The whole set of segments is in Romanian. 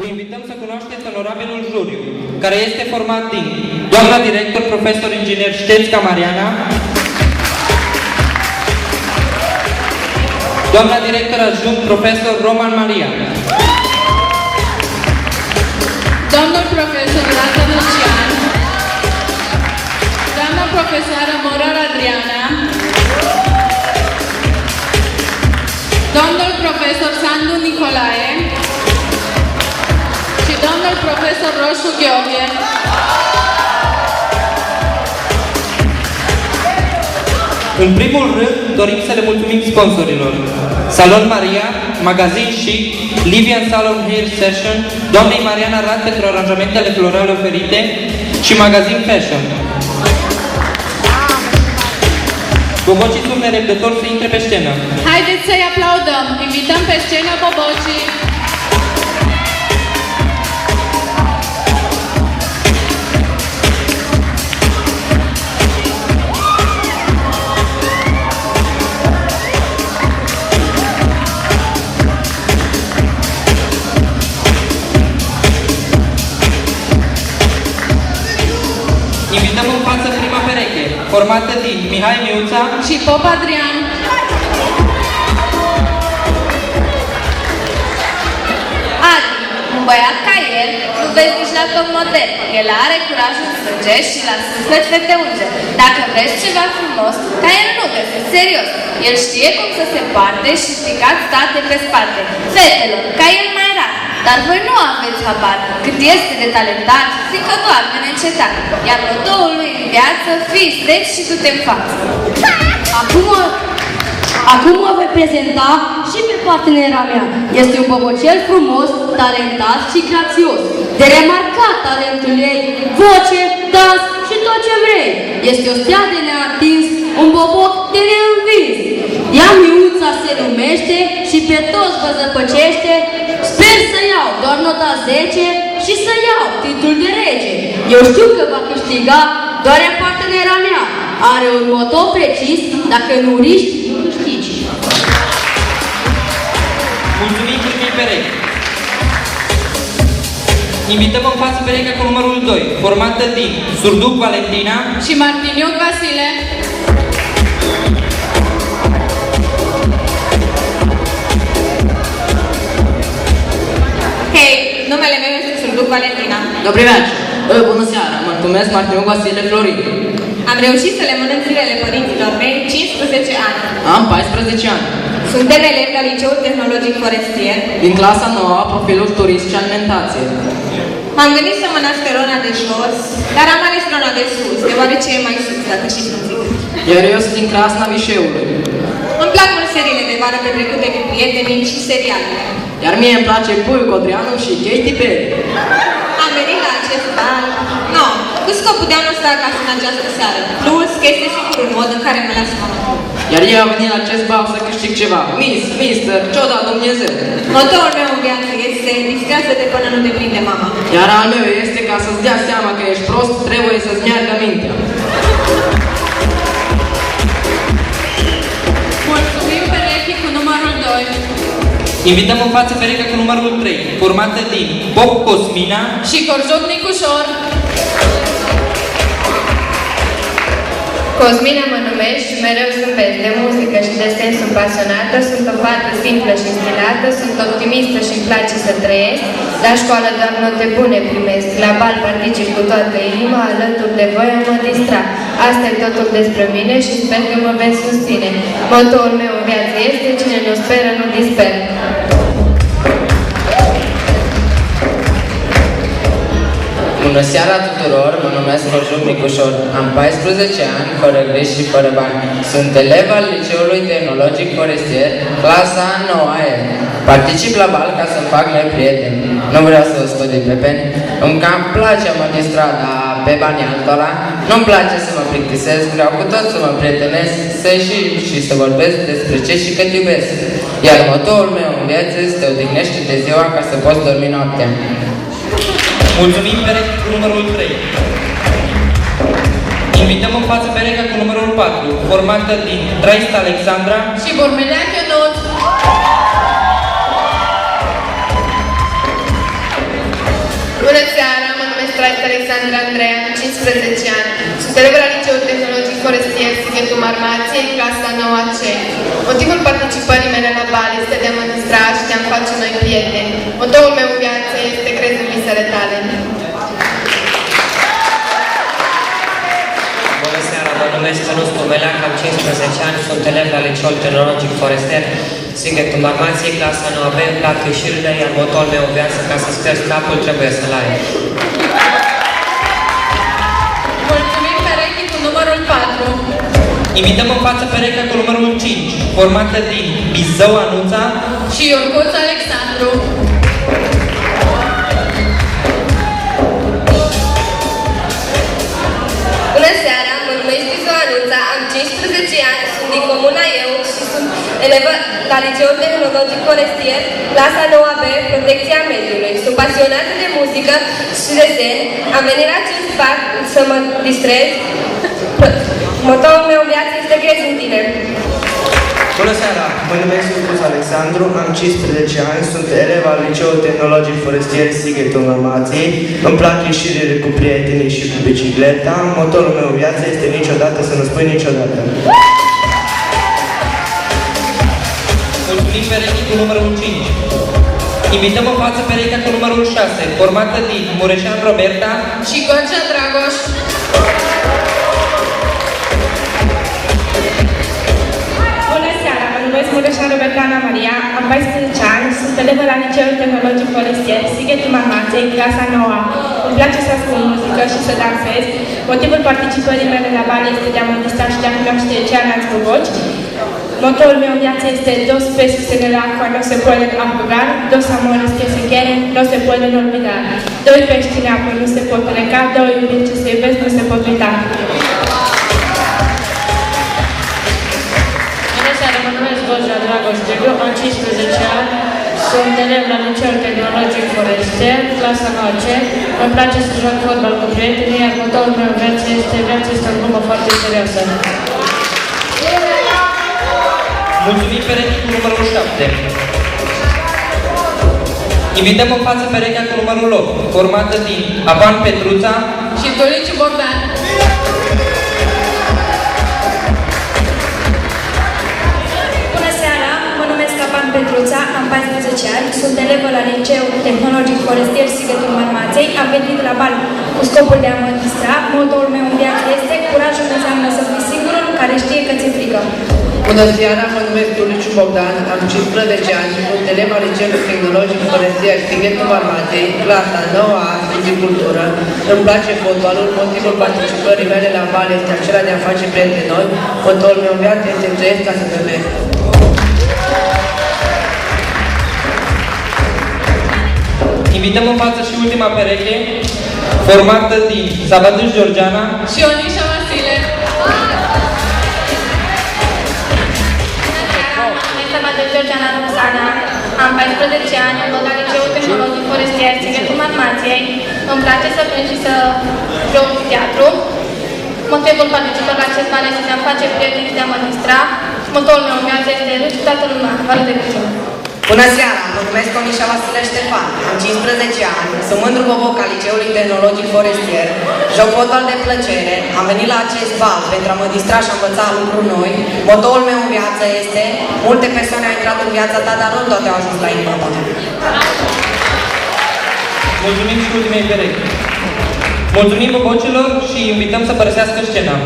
Vă invităm să cunoașteți onorabilul juriu, care este format din doamna director, profesor inginer Ștețca Mariana, doamna director adjunct, profesor Roman Maria, domnul profesor Lazar Lucian, doamna profesoară Morar Adriana, domnul profesor Sandu Nicolae și domnul profesor Roșu Gheorghe. În primul rând, dorim să le mulțumim sponsorilor: Salon Maria, Magazin Chic, Livian Salon Hair Session, doamnei Mariana Rad pentru aranjamentele florale oferite și Magazin Fashion. Bobocii sunt nerăbdători să intre pe scenă. Haideți să-i aplaudăm! Invităm pe scenă Bobocii! Invităm în față prima pereche, formată din Mihai Miuța și Pop Adrian. Adi, un băiat ca el, nu vezi nici la top model. El are curajul sânge și la suflet te unge. Dacă vrei ceva frumos, ca el nu găsești, serios. El știe cum să se poarte și stricat state pe spate. Fetelor, ca el mai rar. Dar voi nu aveți habar cât este de talentat, frică doarme neîncetat. Iar motoul lui în viață, fii strict și du-te în față. Acum mă voi prezenta și pe partenera mea. Este un bobocel frumos, talentat și grațios. De remarcat talentul ei, voce, dans și tot ce vrei. Este o stea de neatins, un boboc de neînvins. Ea Miuța se numește și pe toți vă zăpăcește. Sper să iau doar nota 10 și să iau titlul de rege. Eu știu că va câștiga, doar e partenera mea. Are un moto precis, dacă nu riști, nu câștigi. Mulțumim primii perechi. Invităm în față perechea cu numărul 2, formată din Surduc Valentina și Martiniuc Vasile. Hei, numele meu este Surduc Valentina. Dobry wieczór. Bună seara, mă numesc Martiniuc Vasile Florin. Am reușit să le mănânc zilele părinților mei 15 ani. Am 14 ani. Suntem elevi la Liceul Tehnologic Forestier. Din clasa 9, profilul turism și alimentație. M-am gândit să mă nasc pe Rona de jos, dar am ales Rona de sus, deoarece e mai sus, dacă știți cum zic. Iar eu sunt din Crasna Vișeului. Îmi plac mult seriile de vară petrecute cu prietenii și serialele. Iar mie îmi place Puiu Codreanu și Katy Perry. Am venit la acest bal, cu scopul de a nu sta acasă în această seară. Plus că este singurul mod în care mă lasă mama. Iar eu am venit la acest bal să câștig ceva. Mister, ce-o dat Dumnezeu? Motorul meu în viață este distrează-te până nu te prinde mama. Iar al meu este ca să-ți dea seama că ești prost, trebuie să-ți meargă mintea. Mulțumim pereche cu numărul 2. Invităm în față perechea cu numărul 3, formată din Bob Cosmina și Corjoc Nicușor. Cosmina mă numesc și mereu zâmbesc. De muzică și de sens sunt pasionată, sunt o fată simplă și stilată, sunt optimistă și îmi place să trăiesc. La școală doar note bune primesc, la bal particip cu toată inima, alături de voi mă distrag. Asta e totul despre mine și sper că mă veți susține. Motoul meu în viață este: cine nu speră, nu disperă. Bună seara tuturor, mă numesc Corjoc Nicușor. Am 14 ani, fără griji și fără bani. Sunt elev al Liceului Tehnologic Forestier, clasa 9A. Particip la bal ca să fac noi prieteni. Nu vreau să o scot din pepeni. Îmi cam place a mă distra, dar pe banii altora. Nu-mi place să mă plictisesc, vreau cu tot să mă prietenesc, să ieșim și să vorbesc despre ce și cât iubesc. Iar motoul meu în viață este: te odihnește de ziua ca să poți dormi noaptea. Mulțumim pereche cu numărul 3. Invităm în față perechea cu numărul 4, formată din Traista Alexandra și Bormelea Ionut. este Alexandra Andreea, am 15 ani. Sunt elevă la Liceul Tehnologic Forestier Sighetul Marmației, clasa 9C. Motivul participării mele la bal este de a mă distra și de a-mi face noi prieteni. Motoul meu în viață este crezi în visele tale. Bună seara, mă numesc Cănuț Pomeleac, am 15 ani, sunt elev la Liceul Tehnologic Forestier Sighetul Marmației, clasa 9B, îmi plac ieșirile, iar motorul meu în viață, ca să scrieți capul, trebuie să-l ai. Mulțumim perechi cu numărul 4. Invităm în față perechea cu numărul 5, formată din Bizău Anuța Și Iorguț Alexandru. Bună seara, mă numesc Bizău Anuța, am 15 ani, sunt din Comuna Eu și sunt elevă la Liceul Tehnologic Forestier, clasa 9B, Protecția Mediului. Sunt pasionată de muzică și desen, am venit la acest parc să mă distrez. Motorul meu în viață este crezi în tine. Bună seara, mă numesc Iorguț Alexandru, am 15 ani, sunt elev al Liceul Tehnologic Forestier Sighetul Marmației. Îmi plac ieșirile cu prietenii și cu bicicleta. Motorul meu în viață este niciodată să nu spui niciodată. Mulțumim perechii cu numărul 5. Invităm în față perechea cu numărul 6, formată din Mureșan Roberta Și Gorja Dragoș. Bună seara, mă numesc Mureșan Roberta Ana Maria, am 14 ani, sunt elevă la Liceul Tehnologic Forestier Sighetul Marmației, clasa 9. Îmi place să ascult muzică și să dansez. Motivul participării mele la bal este de a mă distra și de a cunoaște ceilalți cu voci. Motorul meu în viață este dos peces en el agua no se pueden apagar, dos amores que se quieren no se pueden olvidar. Doi pești în apă nu se pot pleca, doi iubiri ce se iubesc nu se pot uita. Bună seara, mă numesc Gorja Dragoș Gigu, am 15 ani, sunt elev la Liceul Tehnologic Forestier, clasa 9C. Îmi place să joc fotbal cu prietenii, iar motorul meu în viață este o glumă foarte serioasă. Mulțumim perechii cu numărul 7. Invităm în față perechea cu numărul 8, formată din Avan Petruța Și Tuliciu Bogdan. Bună seara, mă numesc Avan Petruța, am 14 ani, sunt elevă la Liceul Tehnologic Forestier Sighetul Marmației, am venit la bal cu scopul de a mă distra. Motorul meu în viață este curajul înseamnă să fii singurul care știe că ți-e frică. Bună seara, mă numesc Tuliciu Bogdan, am 15 ani, sunt elev al Liceului Tehnologic Forestier Sighetul Marmației, clasa 9A, Fizicultură. Îmi place fotbalul, motivul participării mele la bal este acela de a face prieteni noi. Motorul meu în viață este trăiesc ca să femeie. Invităm în față și ultima pereche, formată din Sabadâș Georgiana Și Onișa Vasile. Sabadâș Georgiana Roxana, am 14 ani, am la Liceul Tehnologic Forestier Sighetul Marmației. Îmi place să plâng și să joc teatru. Motivul participării la acest bal este de a face prieteni și de a mă distra. Motorul meu în viață este râs toată lumea, afară de Crăciun. Bună seara, mă numesc Onișa Vasile Ștefan, am 15 ani, sunt mândru boboc al Liceului Tehnologic Forestier, joc fotbal de plăcere, am venit la acest bal pentru a mă distra și a învăța lucruri noi. Motorul meu în viață este, multe persoane au intrat în viața ta, dar nu toate au ajuns la inima ta. Mulțumim și ultimei perechi. Mulțumim bobocilor și invităm să părăsească scena.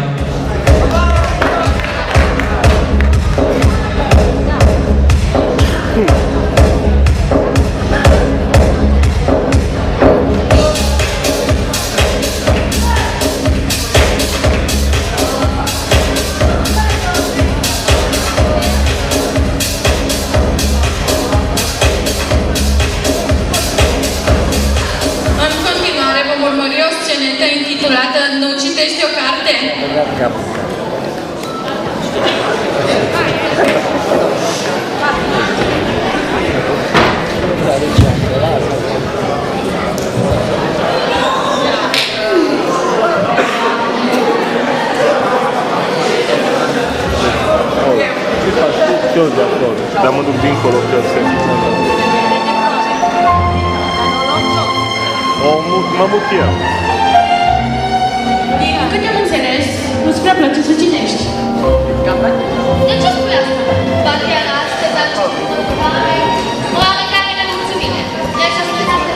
În continuare vom urmări o scenetă intitulată Nu citești o carte? Eu de acolo, dar mă duc dincolo că se... Mă mut eu. Din câte am înțeles, nu-ți prea place să citești. De ce spui asta? Ba chiar astăzi am citit o întrebare oarecare nemulțumire. I-aș asculta pe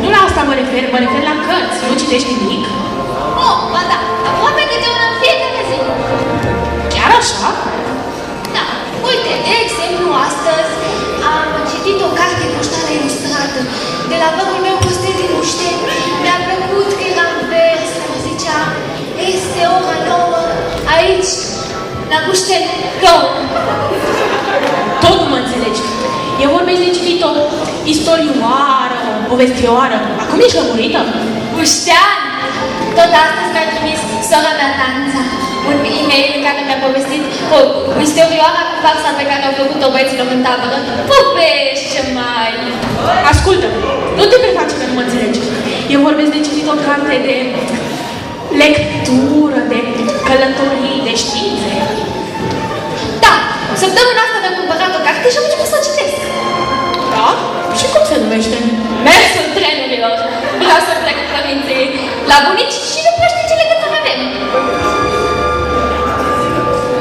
Nu la asta mă refer la cărți. Nu citești nimic? Oh, ba da, aproape câte una în fiecare zi. Chiar așa? Da, uite, de exemplu, astăzi am citit o carte poștală ilustrată de la vărul meu Costel din Mușten. Mi-a plăcut că era în vers, care zicea: este ora 9, aici, la Mușten, 2. Tot nu mă înțelegi. Eu vorbesc de citit o istorioară, o povestioară. Acum ești lămurită? Muștean! Tot astăzi mi-a trimis sora mea Tanța un e-mail în care mi-a povestit o istorioară cu farsa pe care au făcut-o băieților în tabără. Povești mai! Ascultă, nu te preface că nu mă înțelegi. Eu vorbesc de citit o carte de lectură, de călătorii, de științe. Da, săptămâna asta mi-am cumpărat o carte și am început să o citesc. Da? Și cum se numește? Mersul trenurilor. Vreau să plec cu părinții la bunici și nu prea știu ce legătură avem.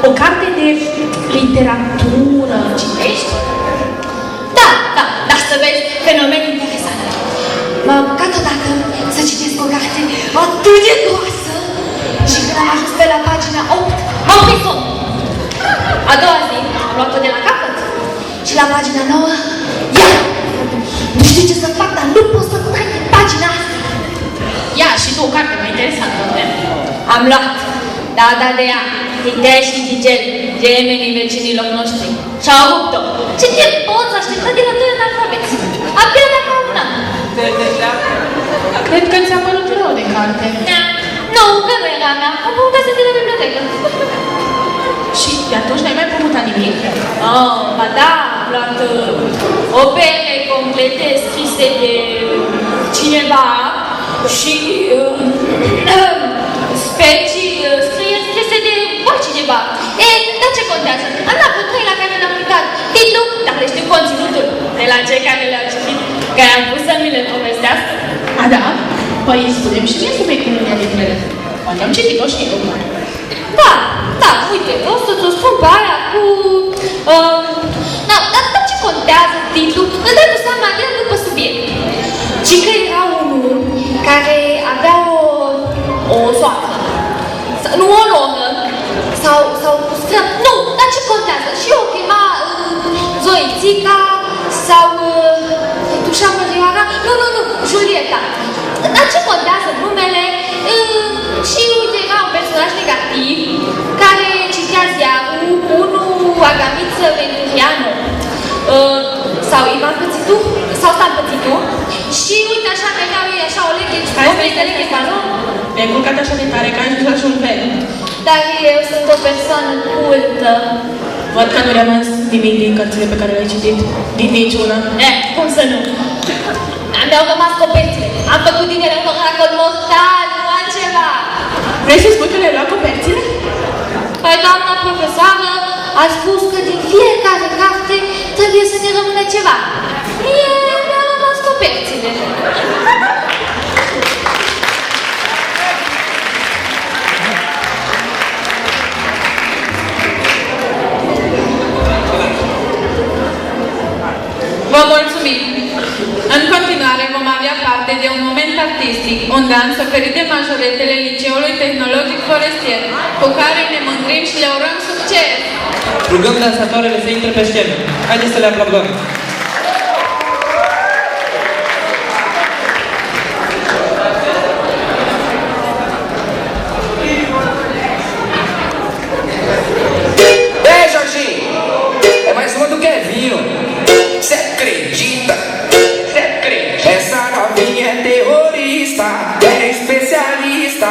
O carte de literatură citești? Da, dar să vezi fenomen interesant. M-am apucat odată să citesc o carte atât de groasă și când am ajuns pe la pagina 8, m-am oprit somn. A doua zi am luat-o de la capăt și la pagina 9, ia! Nu știu ce să fac, dar nu pot să trec în pagina asta. Ia, și tu o carte mai interesantă. Am luat, da, de ea, Titea și Tigel, gemenii vecinilor noștri. Și-au rupt-o. Ce timp poți aștepta de la 2 analfabeți? Abia de acum un an. Cred că ți-a părut rău de carte. Da. Nu, că nu era mea. Am păutat să la bibliotecă. Și de atunci n-ai mai pămutat nimic? Oh, ba da, am luat opere complete scrise de cineva și scrieri scrise de altcineva. Dar ce contează? Am luat pe 3 la care le-am uitat titlul, dar le știu conținutul de la cei care le-au citit, care am pus să mi le povestească. A, da? Păi spune-mi și mie subiectul unei dintre ele. Poate am citit-o și eu. Da, uite, o să-ți o spun pe aia cu... dar ce contează titlul? Îmi dai seama de el după subiect. Și că era unul care avea o soacră, nu o nonă, sau scrăm, nu, dar ce contează? Și eu o chema Zoițica sau Tușa Mărioara, nu, Julieta. Dar ce contează numele? Și uite, era un personaj negativ care citea ziarul, unul Agamiță Venturiano sau Ivan Pățitu, sau Stan Pățitu. Și uite așa că erau ei așa o leche, Mi-ai culcat așa de tare că ai ajuns la și un fel. Dar eu sunt o persoană cultă. Văd că nu rămas nimic din cărțile pe care le-ai citit. Din niciuna. Cum să nu? Mi-au rămas coperțile. Am făcut din ele un oracol mortal, nu altceva. Vrei să spui că le-ai luat coperțile? Păi doamna profesoară a spus că din fiecare carte trebuie să ne rămână ceva. Mie mi-au rămas coperțile. Vă mulțumim! În continuare vom avea parte de un moment artistic, un dans oferit de majoretele Liceului Tehnologic Forestier, cu care ne mândrim și le urăm succes! Rugăm dansatoarele să intre pe scenă. Haideți să le aplaudăm! Ei, Jorginho! É mais uma do Kevinho! Cê acredita? Essa novinha é terrorista, é especialista.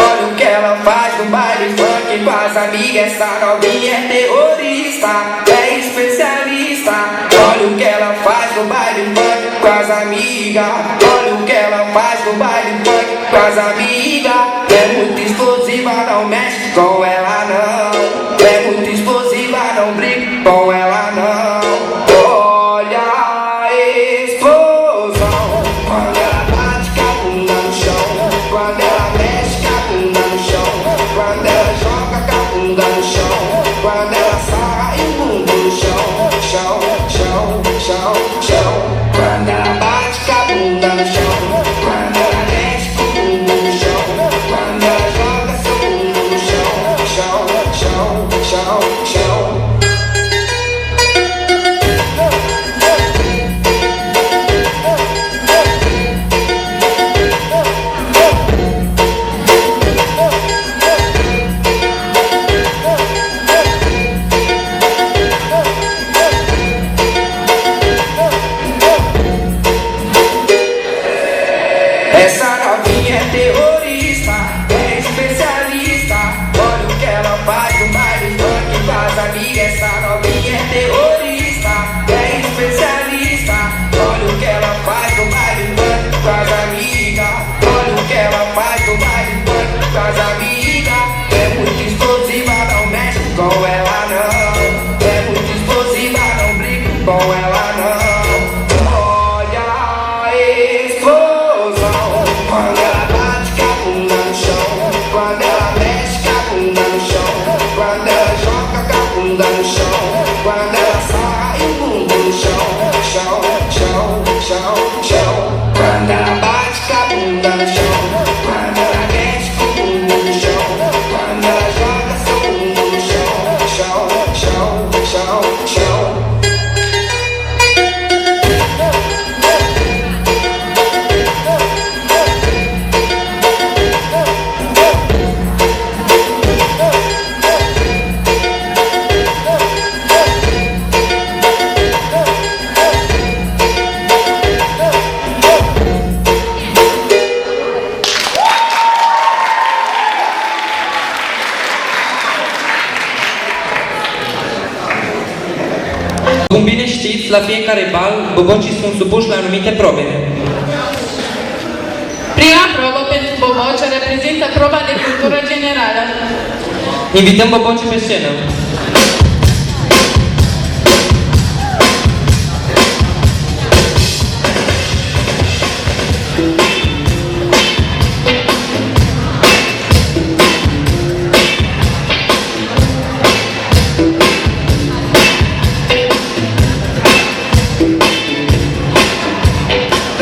Olha o que ela faz no baile funk com as amigas. Essa novinha é terrorista, é especialista. Olha o que ela faz no baile funk com as amigas. Olha o que ela faz no baile funk com as amigas. É muito explosiva, não mexe com ela não. É muito explosiva, não brinca com ela não. Olha a explosão, quando ela bate, bom ela não. Olha a explosão quando ela bate com a bunda no chão, quando ela mexe com a bunda no chão, quando ela joga com a bunda no chão, quando ela sai o bumbum no chão, chão, chão, chão, chão. Quando ela bate com a bunda no chão, quando ela mexe com o bumbum no chão, quando ela joga seu bumbum no chão, chão, chão, chão, chão. Cum bine știți, la fiecare bal, bobocii sunt supuși la anumite probe. Prima probă pentru boboci reprezintă proba de cultură generală. Invităm bobocii pe scenă.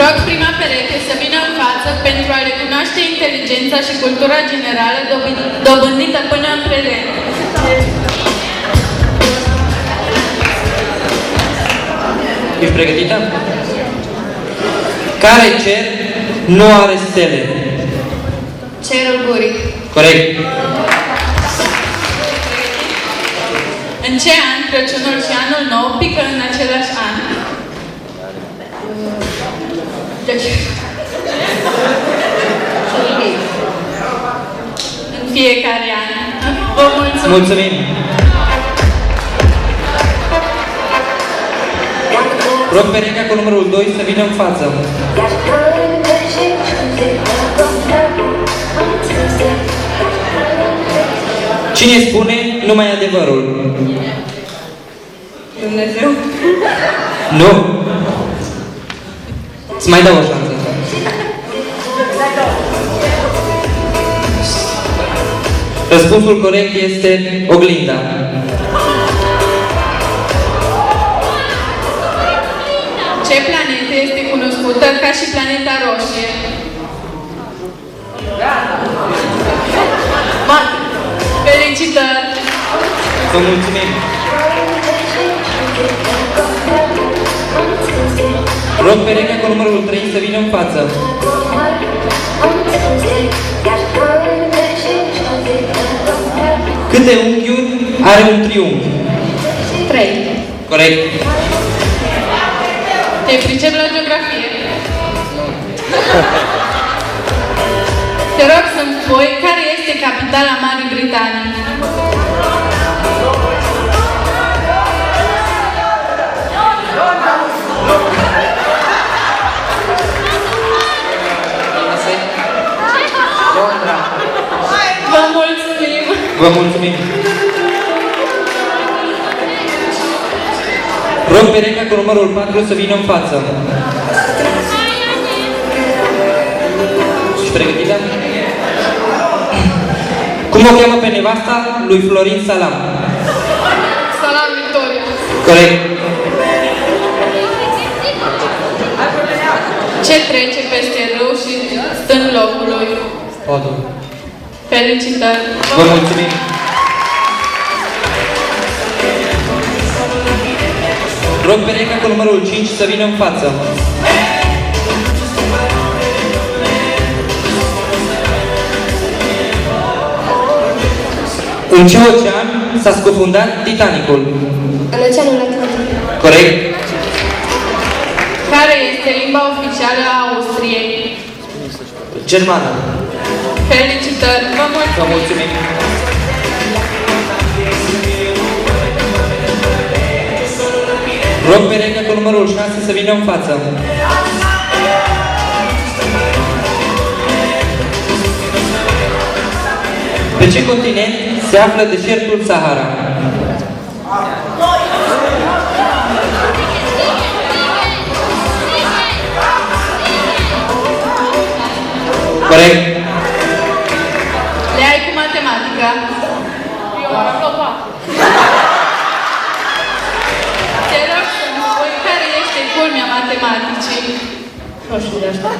Rog prima pereche să vină în față pentru a recunoaște inteligența și cultura generală dobândită până în prezent. Ești pregătită? Care cer nu are stele? Cerul gurii. Corect. În ce an Crăciunul și Anul Nou pică în același an? În fiecare an. Vă mulțumim! Mulțumim! Rog perechea cu numărul 2 să vină în față. Cine spune numai adevărul? Dumnezeu. Nu? Îți mai dau o șansă. Răspunsul corect este oglinda. Ce planetă este cunoscută ca și planeta roșie? Marte. Felicitări! Vă mulțumim! Rog perechea cu numărul 3 să vină în față. Câte unghiuri are un triunghi? 3. Corect. Te pricep la geografie? Te rog să-mi spui care este capitala Marii Britanii? Vă mulțumim! Vă mulțumim! Rog perechea cu numărul 4 să vină în față. Ești pregătită? Cum o cheamă pe nevasta lui Florin Salam? Salam Victoria! Corect. Ce trece peste râu și stă în locul lui? Podul. Felicitări! Vă mulțumim! Rog perechea cu numărul 5 să vină în față. În ce ocean s-a scufundat Titanicul? În Oceanul Atlantic. Corect. Care este limba oficială a Austriei? Germană. Felicitări! Vă mulțumim! Vă mulțumim! Rog perechea cu numărul 6 să vină în față. Pe ce continent se află deșertul Sahara? Corect. Le ai cu matematica? Eu am luat. Te rog să-mi spui care este culmea matematicii. Nu știu de asta.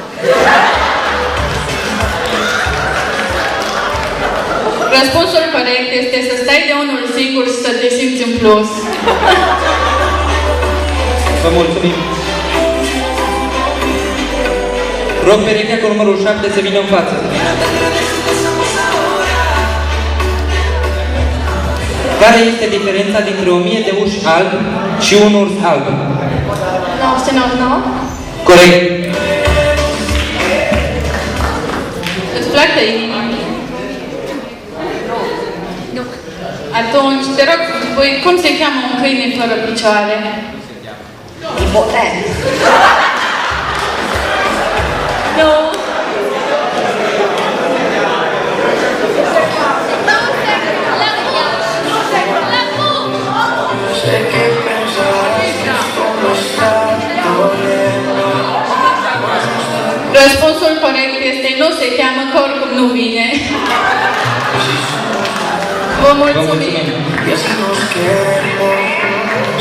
Răspunsul corect este să stai de unul singur și să te simți în plus. Vă mulțumim. Rog perechea cu numărul 7 să vină în față. Care este diferența dintre 1000 de uși albi și un urs alb? 999? Corect. Îți placă inima? Nu. Atunci, te rog, spui, cum se cheamă un câine fără picioare? Ipoten. Nu. Răspunsul corect este nu se cheamă că oricum nu vine. Vă mulțumim.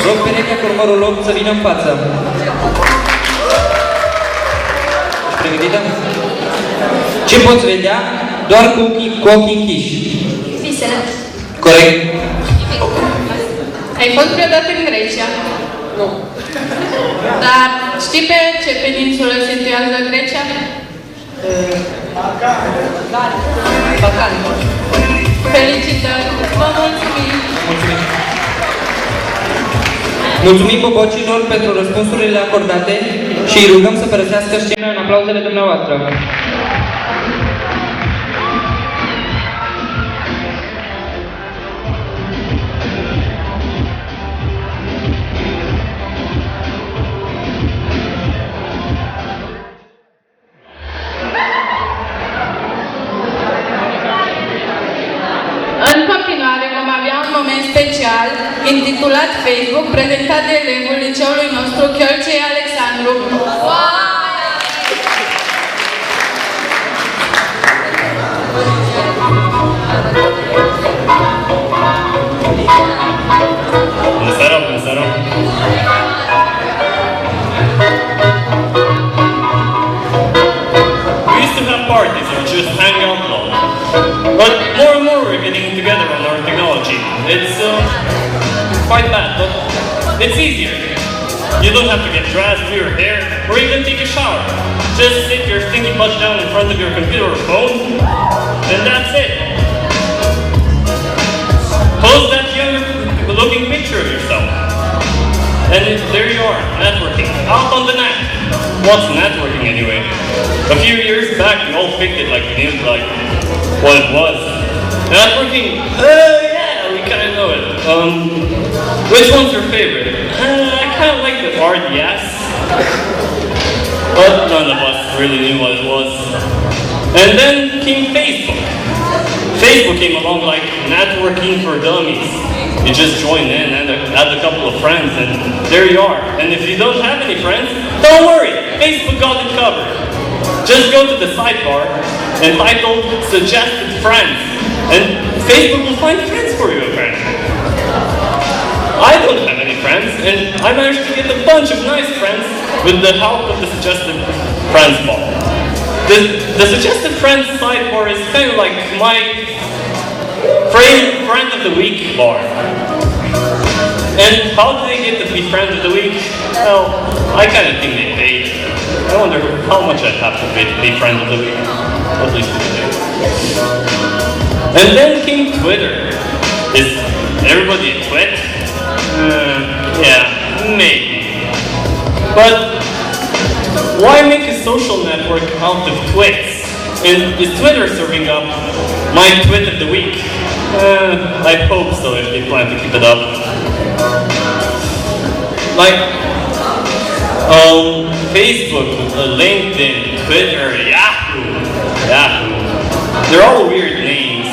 Rog perechea cu numărul 8 să vină în față. Ești pregătită? Ce poți vedea doar cu ochii închiși? Visele. Corect. Ai fost vreodată în Grecia? Nu. Dar știi pe ce peninsulă se situează Grecia? Balcan. Felicitări! Vă mulțumim! Mulțumim. Mulțumim bobocilor pentru răspunsurile acordate și îi rugăm să părăsească scena în aplauzele dumneavoastră. În continuare vom avea un moment special intitulat Facebook, prezentat de elevul liceului nostru Chiolcei Alexandru. Bună seara, bună seara! We used to have parties or just hang out alone. But more and more we're getting together on our technology. It's quite bad, but it's easier. You don't have to get dressed, do your hair, or even take a shower. Just sit your stinky butt down in front of your computer or phone, and that's it. Post that young-looking picture of yourself. And there you are, networking, out on the net. What's networking anyway? A few years back, we all picked it like we knew what it was. Networking? Yeah, we kind of know it. Which one's your favorite? I kind of like the RDS. But none of us really knew what it was. And then came Facebook. Facebook came along like networking for dummies. You just join in and add a couple of friends and there you are. And if you don't have any friends, don't worry, Facebook got it covered. Just go to the sidebar and title Suggested Friends and Facebook will find friends for you apparently. I don't have any friends and I managed to get a bunch of nice friends with the help of the Suggested Friends bar. The Suggested Friends sidebar is kind of like my Friend of the Week bar. And how do they get to be Friend of the Week? Well, I kind of think they paid. I wonder how much I'd have to pay to be Friend of the Week. At least today. And then came Twitter. Is everybody a twit? Yeah, maybe. But why make a social network out of twits? And is Twitter serving up my twit of the week? I hope so if they plan to keep it up. Like, Facebook, LinkedIn, Twitter, Yahoo. They're all weird names.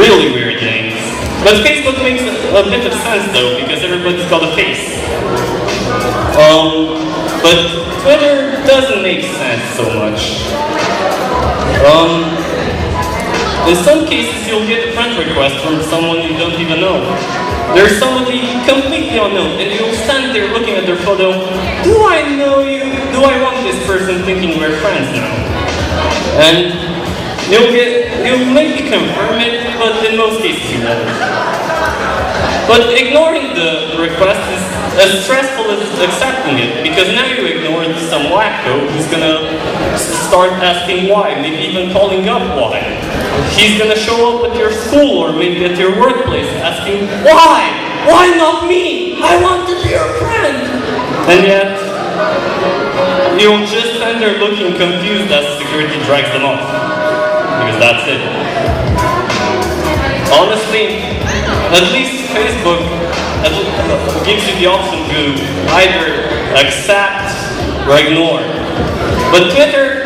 Really weird names. But Facebook makes a bit of sense though, because everybody's got a face. But Twitter doesn't make sense so much. In some cases, you'll get a friend request from someone you don't even know. There's somebody completely unknown, and you'll stand there looking at their photo. Do I know you? Do I want this person thinking we're friends now? And you'll maybe confirm it, but in most cases you won't. But ignoring the request is as stressful as accepting it, because now you ignore some wacko who's gonna start asking why, maybe even calling up why. He's gonna show up at your school or maybe at your workplace asking, why? Why not me? I want to be your friend! And yet, you'll just stand there looking confused as security drags them off. Because that's it. Honestly, at least Facebook gives you the option to either accept or ignore. But Twitter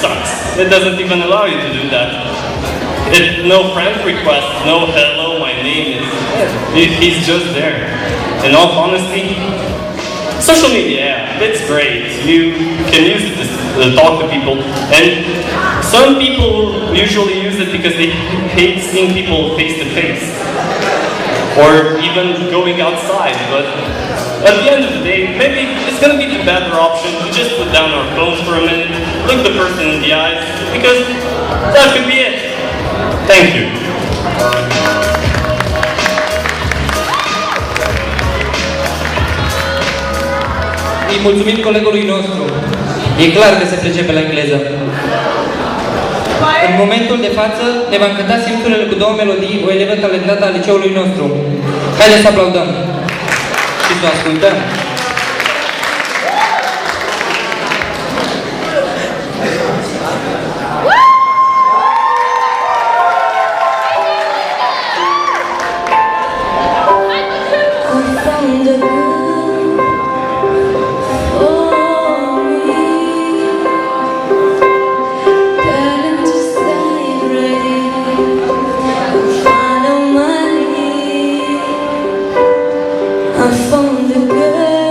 sucks. It doesn't even allow you to do that. No friend request, no hello, my name is. He's just there. In all honesty, social media, yeah, it's great. You can use it to talk to people. And some people usually use it because they hate seeing people face to face. Or even going outside. But at the end of the day, maybe it's going to be the better option to just put down our phones for a minute, look the person in the eyes, because that could be it. Thank you. Îi mulțumim colegului nostru. E clar că se pricepe la engleză. În momentul de față ne va încânta simțurile cu două melodii, o elevă talentată a liceului nostru. Haideți să aplaudăm și să o ascultăm. I found a girl.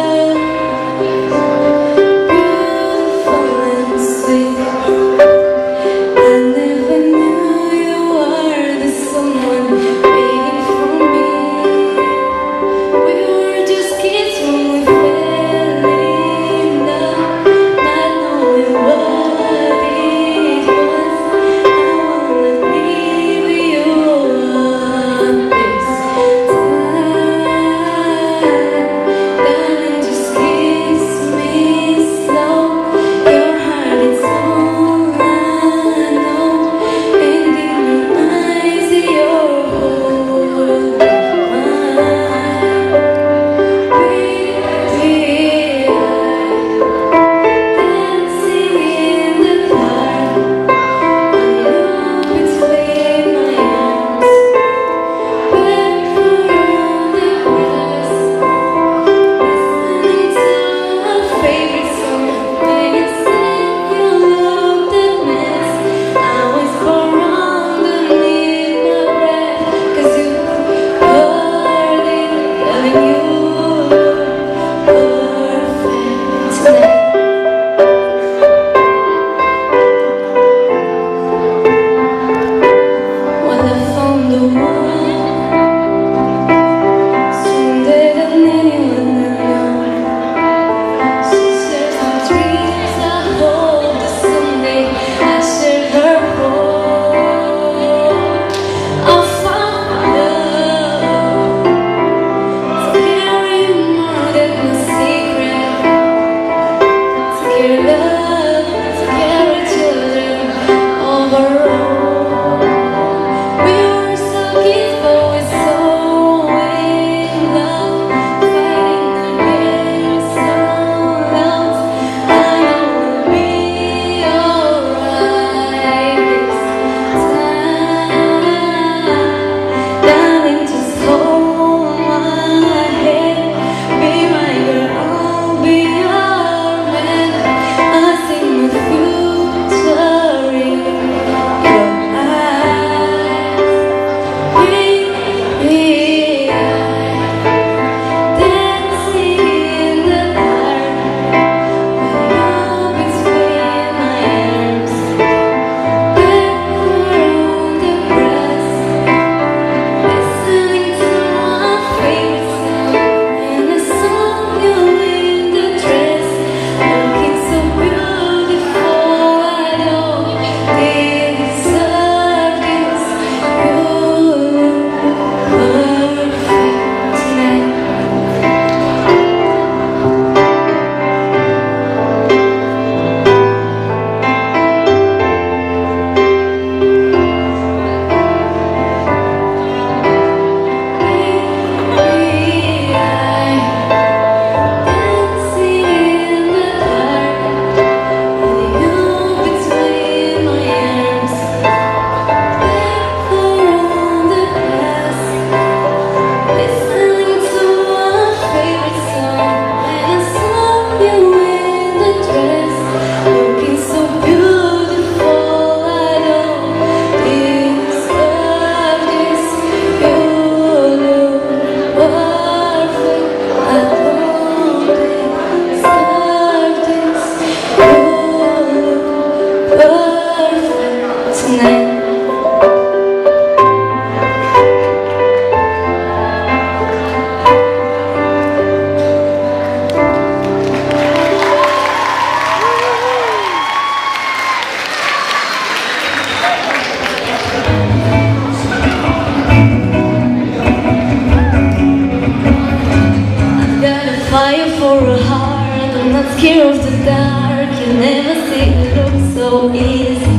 for a heart. I'm not scared of the dark. You never see it look so easy.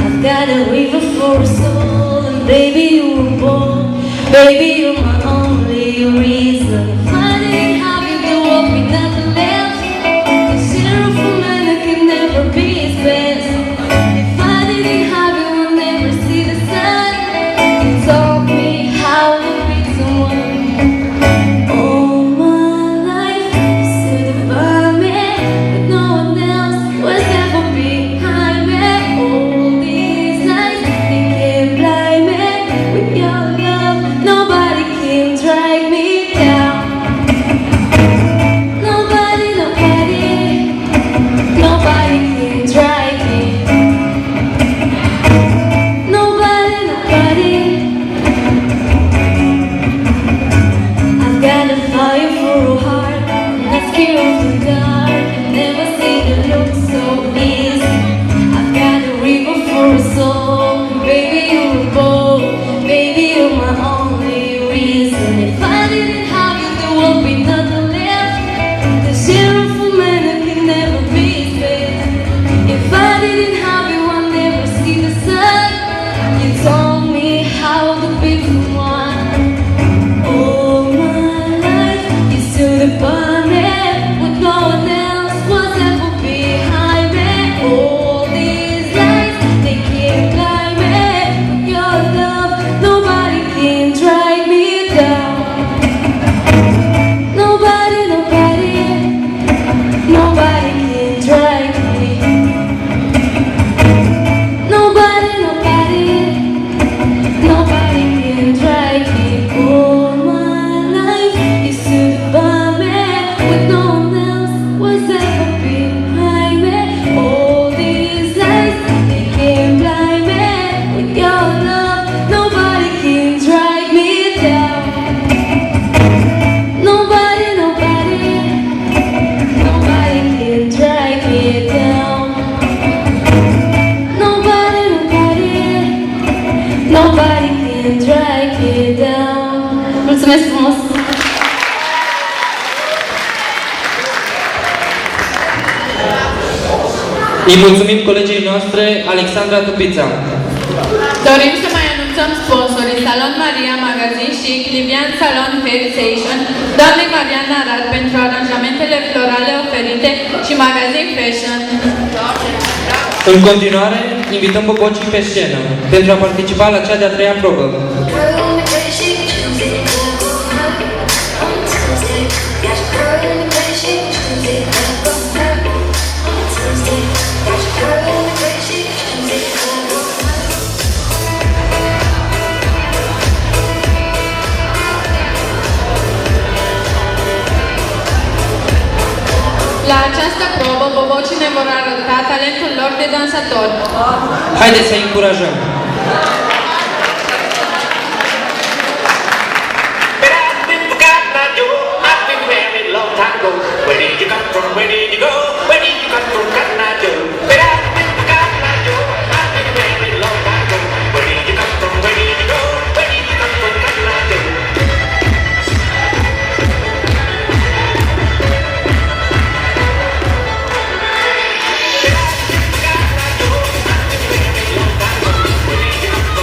I've got a river for a soul, and baby you were born. Baby you're my only reason. If I didn't have you, there would be nothing left. The share of a man that can never be his best. If I didn't have you, I'd never see the sun. You taught me how to be someone. All my life you stood by me, but no one else was ever behind me. All these nights they can't blind me. With your love, nobody can drag me down. Nobody, nobody, nobody can drag me. Nobody, nobody. I've got a fire for a heart, not scared of the dark. Never seen it look so easy. I've got a river for a soul, baby you're a boat. Baby you're my only reason. If I didn't have you, there would be nothing left. The share of a man that can never be his best. If I didn't have you, I'd never see the sun. You told me how to be someone. All my life you stood by me, but no one else was ever behind me. All these lights they can't blind me. With your love, nobody can drag me down. Nobody, nobody, nobody can drag me. Nobody, nobody, nobody can drag me. All my life you stood by me, with no one else was ever behind me. All these lights they can't blind me. With your love, nobody can drag me down. Nobody, nobody, nobody can drag me down. Nobody, nobody, nobody can drag me down. Mulțumesc frumos! Îi mulțumim colegii noastre, Alexandra Tupița. Dorim să mai anunțăm sponsorii Salon Maria Magazin Chic, Livian Salon Hair Station, doamnei Mariana Arad pentru aranjamentele florale oferite și Magazin Fashion. În continuare, invităm bobocii pe scenă pentru a participa la cea de-a treia probă. La această probă, bobocii ne vor arăta talentul lor de dansatori. Haideți să-i încurajăm! Where did you come from? Where did you go? Where did you come from, Cotton Eye Joe? Where I've been for Cotton Eye Joe. I've been married a long time ago. Where did you come from? Where did you go? Where did you come from, Cotton Eye Joe? Where I've been for Cotton Eye Joe. I've been married a long time ago. Where did you come from?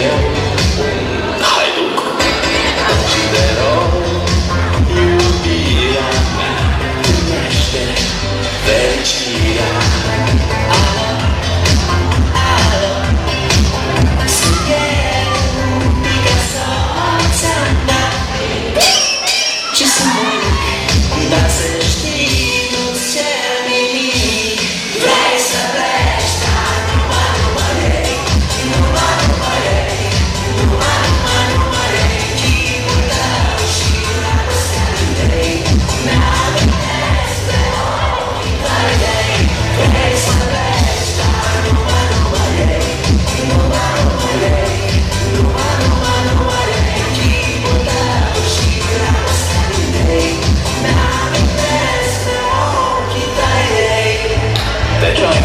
eu un haiduc și de rog iubirea mea primește fericirea. Alo, alo, sunt eu, Picasso, Oțana. Ce simbolic, dar să știi, nu-ți cer nimic. Vrei să pleci, dar nu mă ei, nu mă ei, nu mă ei. Chipul tău și dragostea ei mi-amintesc de ochii tăi. Vrei să pleci, dar nu mă ei, nu mă ei, nu mă ei. Chipul tău și dragostea ei mi-amintesc de ochii tăi. Deci am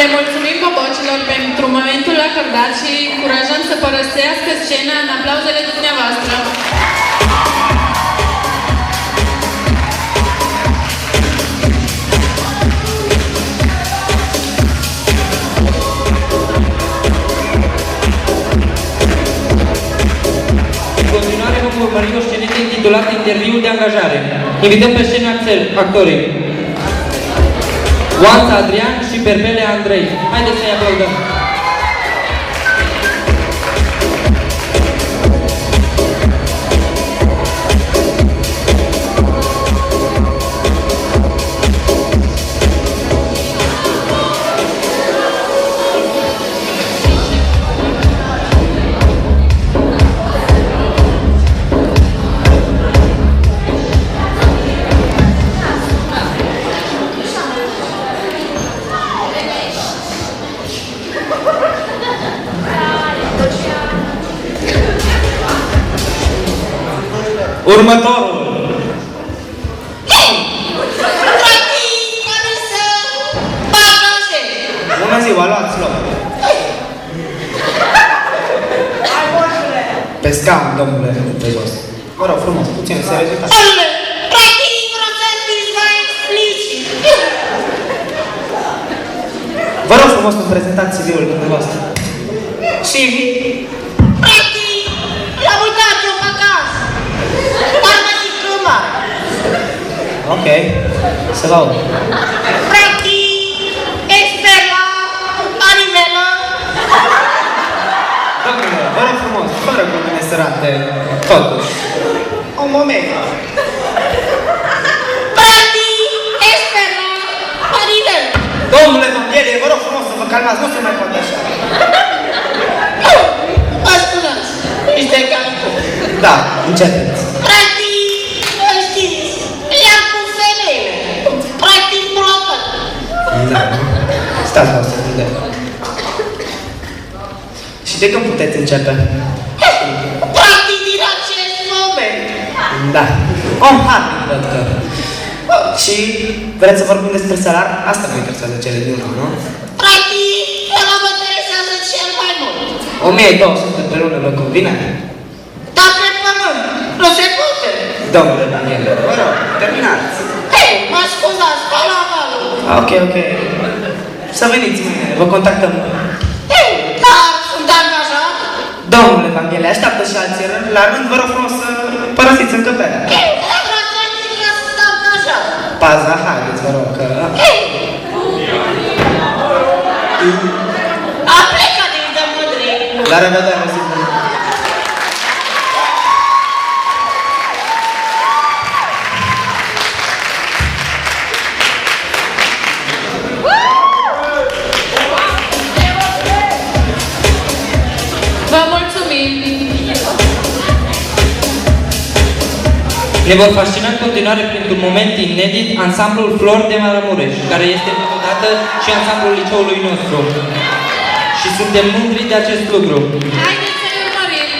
Le mulțumim bobocilor pentru momentul acordat și îi încurajăm să părăsească scena în aplauzele dumneavoastră. În continuare vom urmări o scenete intitulată Interviul de angajare. Invităm pe scenă actorii Oanța Adrian și Perpele Andrei. Haideți să-i aplaudăm! Următorul. Bună ziua, luați loc. Pe scaun, domnule, pe jos. Vă rog frumos, puțin seriozitate. Vă rog frumos să prezentați CV-ul dumneavoastră. CV? Practic, l-am uitat eu pe acasă. Dar mă zic că mare. Ok, să vă aud. Practic, expert la animelă. Domnule, vă rog frumos, fără cuvinte sărate, totuși. Un moment. Practic, expert la animelă. Domnule Vanghelie, vă rog frumos să vă calmați, nu se mai poate așa. Mă scuzați, ești ca tu. Da, începeți. Practic, voi știți, le-am cu femeile. Practic, blocat. Da, stați la o secundă. Și de când puteți începe? Practic, din acest moment. Da. Om harnic, văd că. Și vreți să vorbim despre salar? Asta vă interesează cele din urmă, nu? Practic, ăla mă interesează cel mai mult. 1200 pe lună vă convine? Dar pe pământ, nu se poate. Domnule Daniele, vă rog, terminați. Hei, mă scuzați, pe la valul. Ok, ok. Să veniți mâine, vă contactăm. Hei, dar sunt angajat? Domnule Vanghelie, așteaptă și alții la rând, vă rog frumos să părăsiți încăperea. Hei, dar trebuie să sunt angajat. Paza, haideți, vă rog, că... Hei! A plecat din de mândrie. La revedere, zi bună. Vă mulțumim! Ne vor fascina în continuare printr-un moment inedit ansamblul Flor de Maramureș, care este totodată și ansamblul liceului nostru. Și suntem mândri de acest lucru. Haideți să-i urmărim!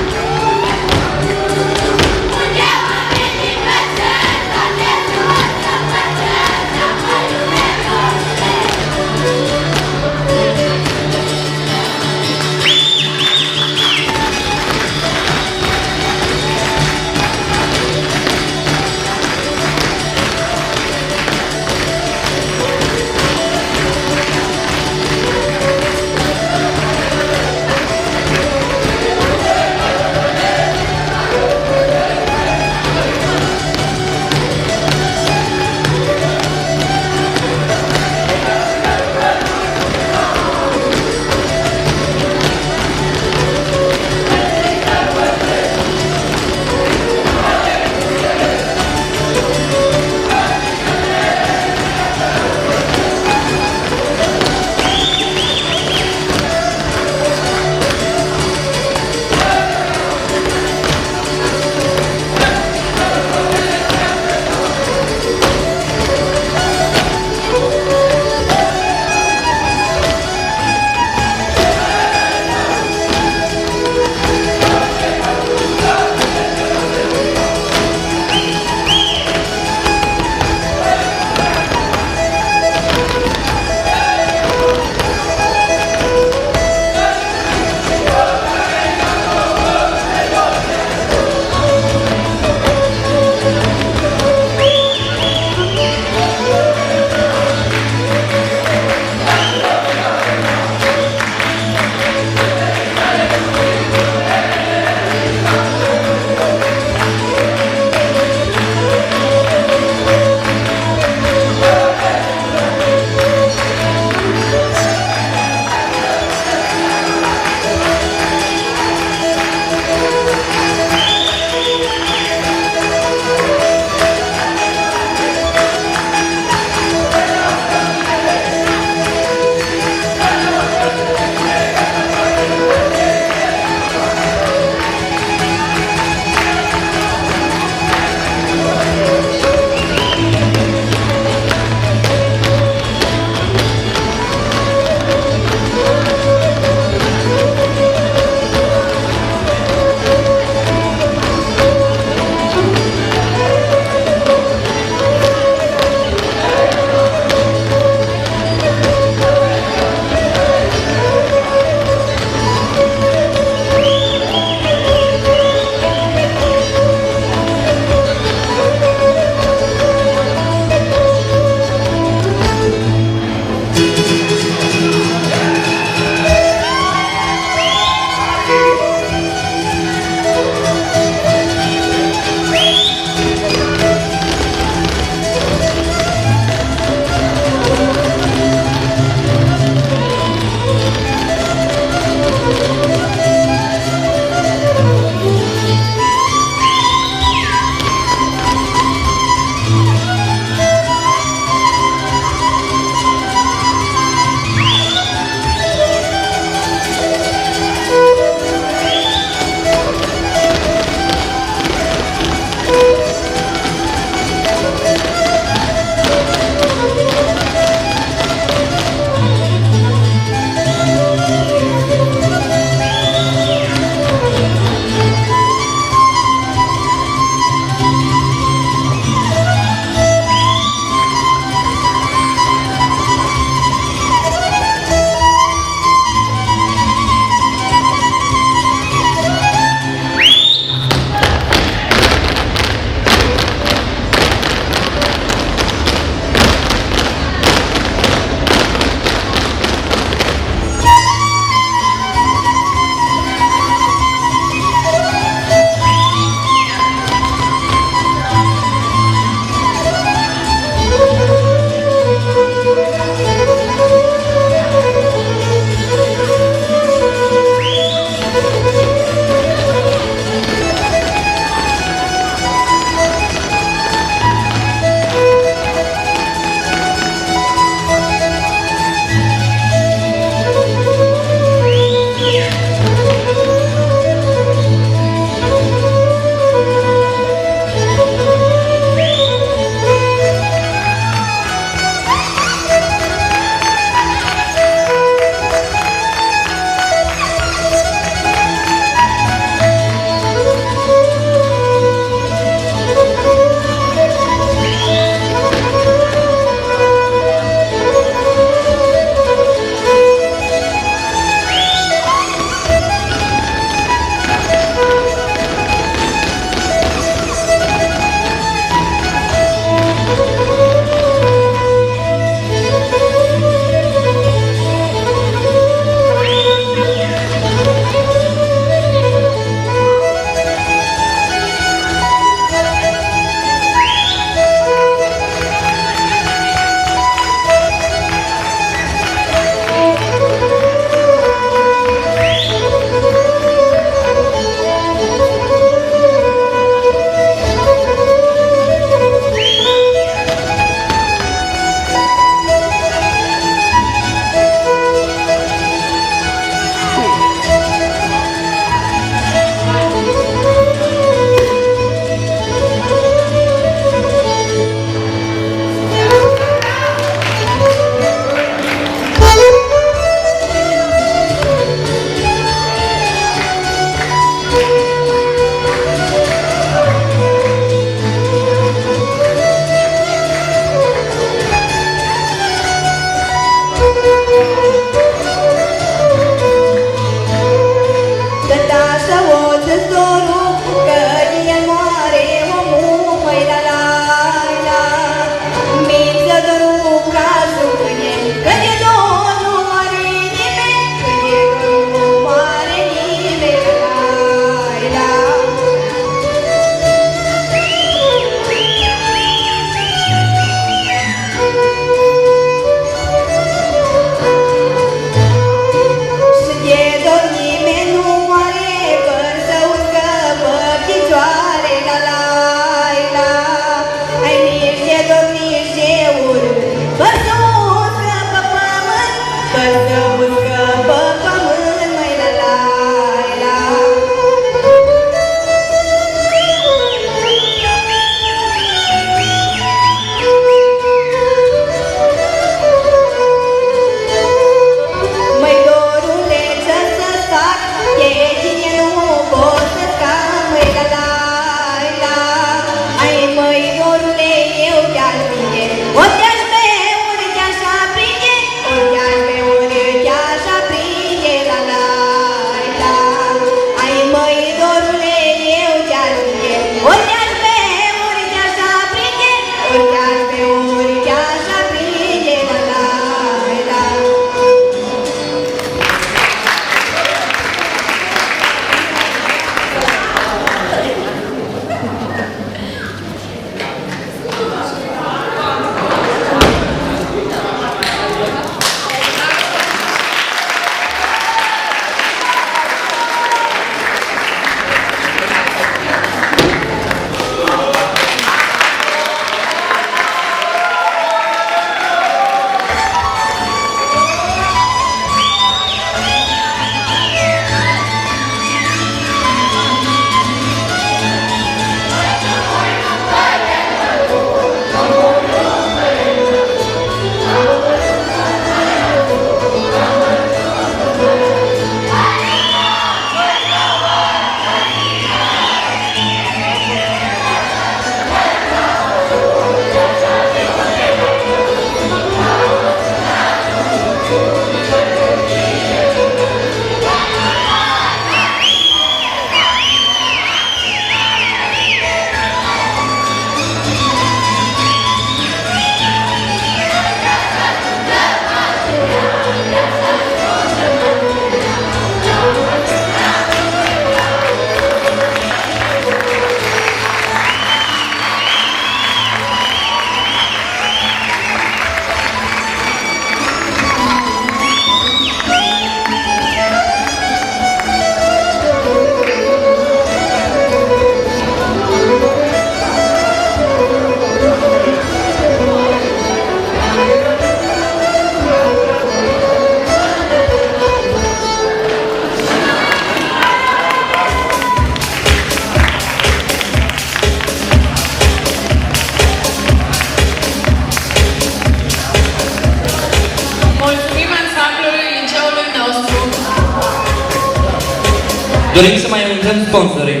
Dorim să mai anunțăm sponsorii.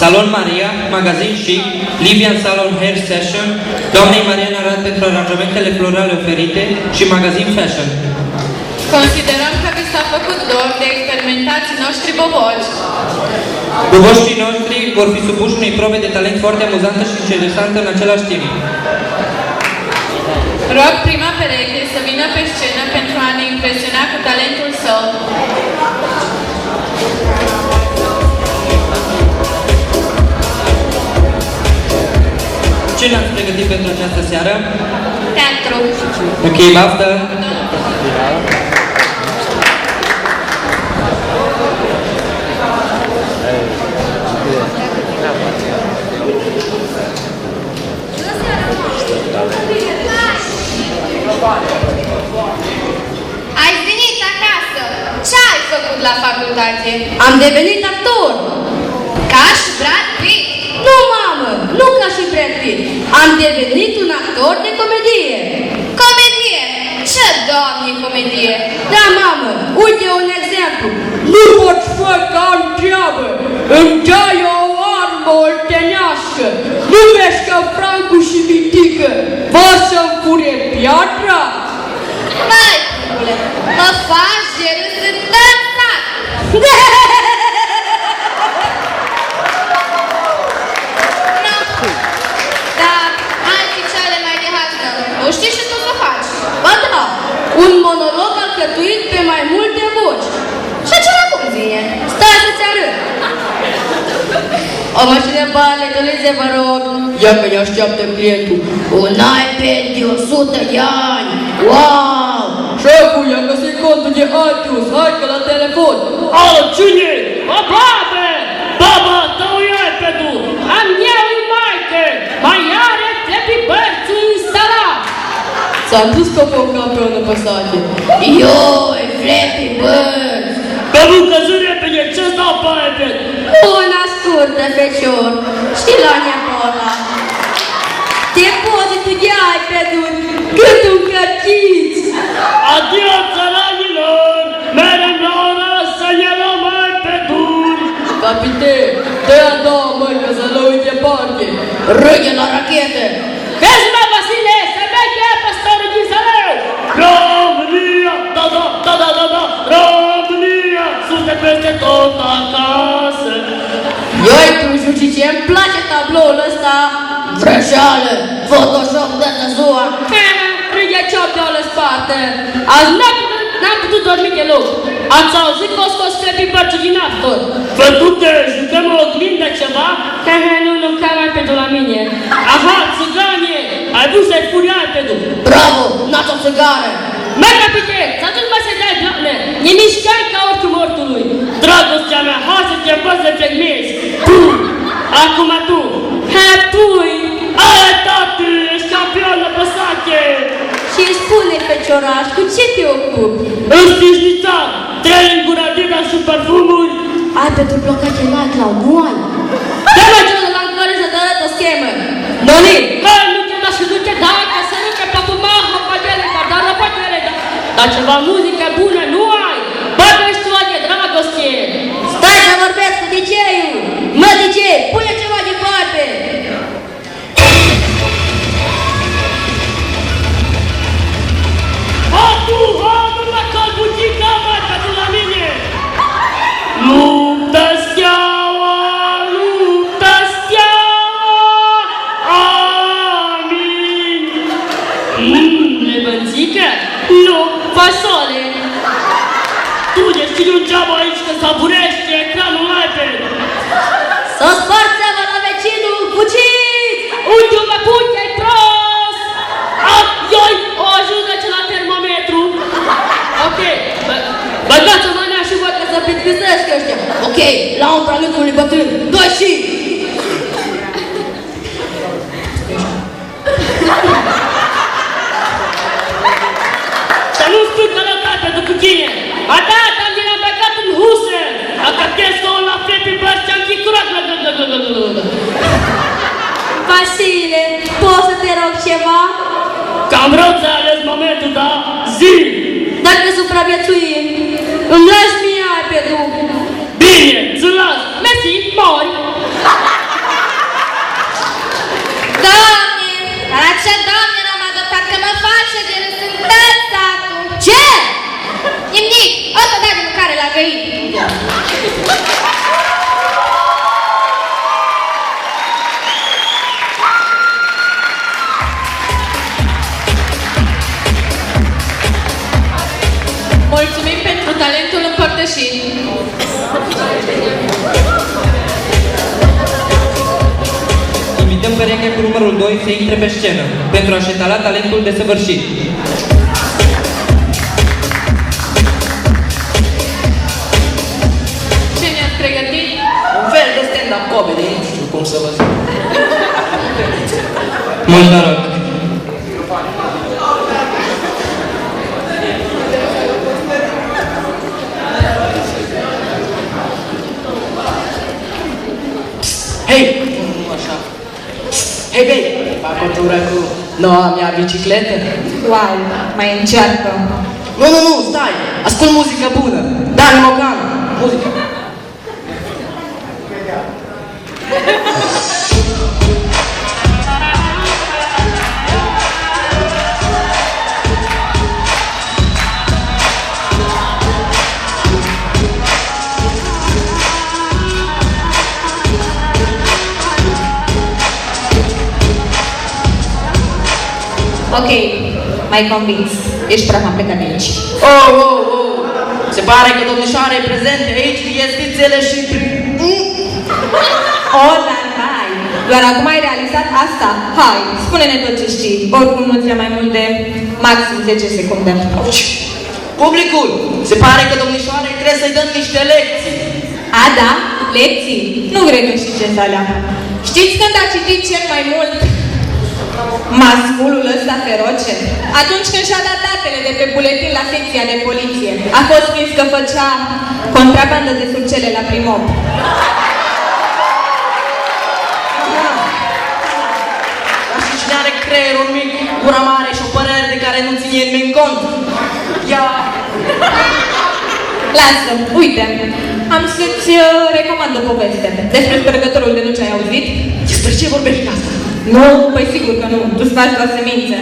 Salon Maria, magazin chic, Livian Salon Hair Session, doamnei Mariana Rad pentru aranjamentele florale oferite și magazin fashion. Considerăm că vi s-a făcut dor de experimentații noștri boboci. Boboștii noștri vor fi supuși unei probe de talent foarte amuzantă și interesantă în același timp. Rog prima pereche să vină pe scenă pentru a ne impresiona cu talentul său. Ce ne-ați pregătit pentru această seară? Teatru. Ok, baftă! Ai venit acasă. Ce ai făcut la facultate? Am devenit actor. Ca și Brad Pitt? Nu, mamă, nu ca și Brad Pitt. Am devenit un actor de comedie. Comedie? Ce, doamne, comedie? Da, mamă, uite un exemplu. Nu poți fă ca în treabă. Îmi dai o armă oltenească. Nu vezi că Francu și Mitică vă să-mi fure piatra? Mai, cule, mă faci de râs întâlțat. Dar ai picioare mai de haznă. Nu știi și tu să faci. Ba da, un monolog alcătuit pe mai multe voci. Și acela cum vine? Stai să-ți arăt. O mașină baletălize, vă rog. Ia că ne așteaptă clientul. Un iPad de 100 de ani. Wow! Șeful, i-a găsit contul de iTunes. Hai că la telefon. Alo, cine? O, babe! Baba, dă-o iPad-ul! Am eu în maică! Mai are Flappy Birds-ul instalat! S-a dus copoca pe o năpăsate. Ioi, Flappy Birds! Pe bucăză repede, ce-ți dau pe iPad? Una scurtă, fecior. Și la nepoata. Depozitul de iPad-uri, cât un cărchiț! Adio, țăranilor! Merem la ora să ne luăm iPad-uri! Capite, te-a două măi că să le uite departe. Râde la rachete! Vezi, mă, Vasile, să merge pe stărul din Zălău! România, da, da, da, da, da, da, România, suntem peste tot acasă! Ioi, tu știi ce îmi place tabloul ăsta? Vrăjeală, Photoshop de ziua. Râde cioptea la spate. Azi n-am putut dormi deloc. Ați auzit că o scos Flappy Birds-ul din aftor? Fătute, jucăm o oglindă ceva? Nu, cam iPad-ul la mine. Aha, țigane, ai vrut să-i furi iPad-ul. Bravo, n-ați o țigară. Mai capite, ți-a dus mai să dai blană. Ne mișcai ca oricum mortului. Dragostea mea, hai să te învăț să flegmezi. Tu, acum tu. Hatui, aia tati, ești campionă pe sache. Și spune, fecioraș, cu ce te ocupi? Înstișnițat, training cu radina și parfumuri. Ai pentru blocat în iCloud, nu ai? Dă-mă genul la care să te arăt o schemă. Noni! Hai, nu te lași, nu te dai, că să rupe pe acum, hăpădele, dar răpădele, dar ceva muzică bună nu ai. Bagă-și tu de dragoste. Stai să vorbesc cu DJ-ul. Mă, DJ, pune ceva de parte. Adu la calbutica, mă, că tu la mine. Luptă steaua, luptă steaua, amin. Lebănțică? Nu, fasole. Tu deschide un geamă aici că savurește ecranul iPad. Să sparți seama la vecinul, fugiți! Uite, mă, putea-i prost! Ioi, o ajută ce la termometru. Ok, băgați-o mâna și văd că să plictisesc ăștia. Ok, la un pranâcului bătrân, doi și... Să nu spui că l-a dat pentru cu tine. A dat, am din băgat în husă. A cătesc-o la Flappy Birds și-am chicurat. Vasile, poți să te rog ceva? Cam vreau să ales momentul, da? Zi! Dacă supraviețuim, îmi lași mie iPad-ul. Bine, ți-l las talentul împărtășit. Invităm perechea cu numărul 2 să intre pe scenă pentru a-și etala talentul desăvârșit. Ce ne-ați pregătit? Un fel de stand-up comedy, nu știu cum să vă zic. Mult noroc! Hei! Nu așa. Hei, băi! Fac o tură cu noua mea bicicletă. Wow, mai încearcă. Nu, stai! Ascult muzică bună! Dani Mocanu! Muzică! Ok, mai convins. Ești praf, am plecat de aici. Oh! Se pare că domnișoara e prezentă aici, viețile și prin... Oh, dar hai! Doar acum ai realizat asta. Hai, spune-ne tot ce știi. Oricum nu-ți ia mai mult de maxim 10 secunde. Publicul! Se pare că domnișoarei trebuie să-i dăm niște lecții. A, da? Lecții? Nu cred că știi ce-s alea. Știți când a citit cel mai mult masculul ăsta feroce? Atunci când și-a dat datele de pe buletin la secția de poliție. A fost prins că făcea contrabandă de surcele la Primop. Dar și cine are creierul mic, gura mare și o părere de care nu ține nimeni cont? Ia... Lasă, uite, am să-ți recomand o poveste despre spărgătorul de nuci, ai auzit? Despre ce vorbești asta? Nu, păi sigur că nu, tu faci doar semințe.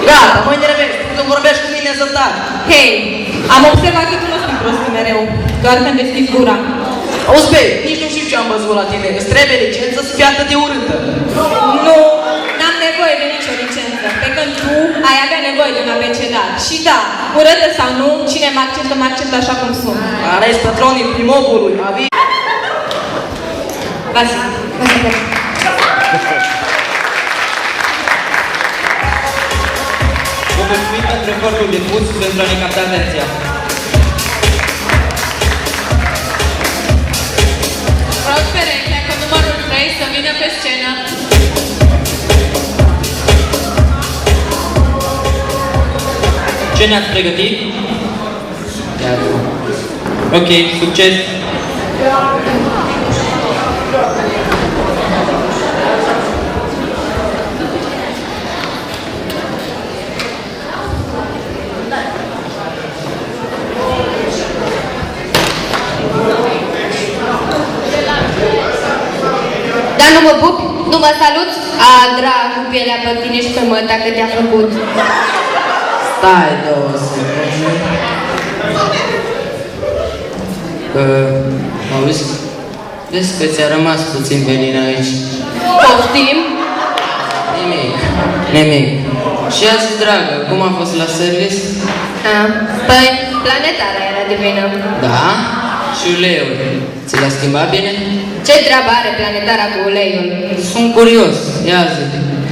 Gata, mă enervezi, când vorbești cu mine să taci. Hei, am observat că tu nu spui prostii mereu, doar când deschizi gura. Auzi, bei, nici nu știu ce am văzut la tine, îți trebuie licență să fii atât de urâtă. Nu, n-am nevoie de nicio licență, pe când tu ai avea nevoie de un abecedat. Și da, urâtă sau nu, cine mă acceptă așa cum sunt. Care ești patronii Primopului, avi? Vasi. Vă mulțumim pentru efortul depus pentru a ne capta atenția. Rog perechea cu numărul 3 să vină pe scenă. Ce ne-ați pregătit? Ok, succes! Dar nu mă pupi? Nu mă salut? A, dracu, pielea pe tine și pe măta că te-a făcut. Stai 2 secunde. Auzi? Vezi că ți-a rămas puțin venin aici. Poftim? Nimic. Și azi, dragă, cum a fost la service? Păi, planetara era de vină. Da? Și uleiul? Ți l-a schimbat bine? Ce treabă are planetara cu uleiul? Sunt curios. Ia zi,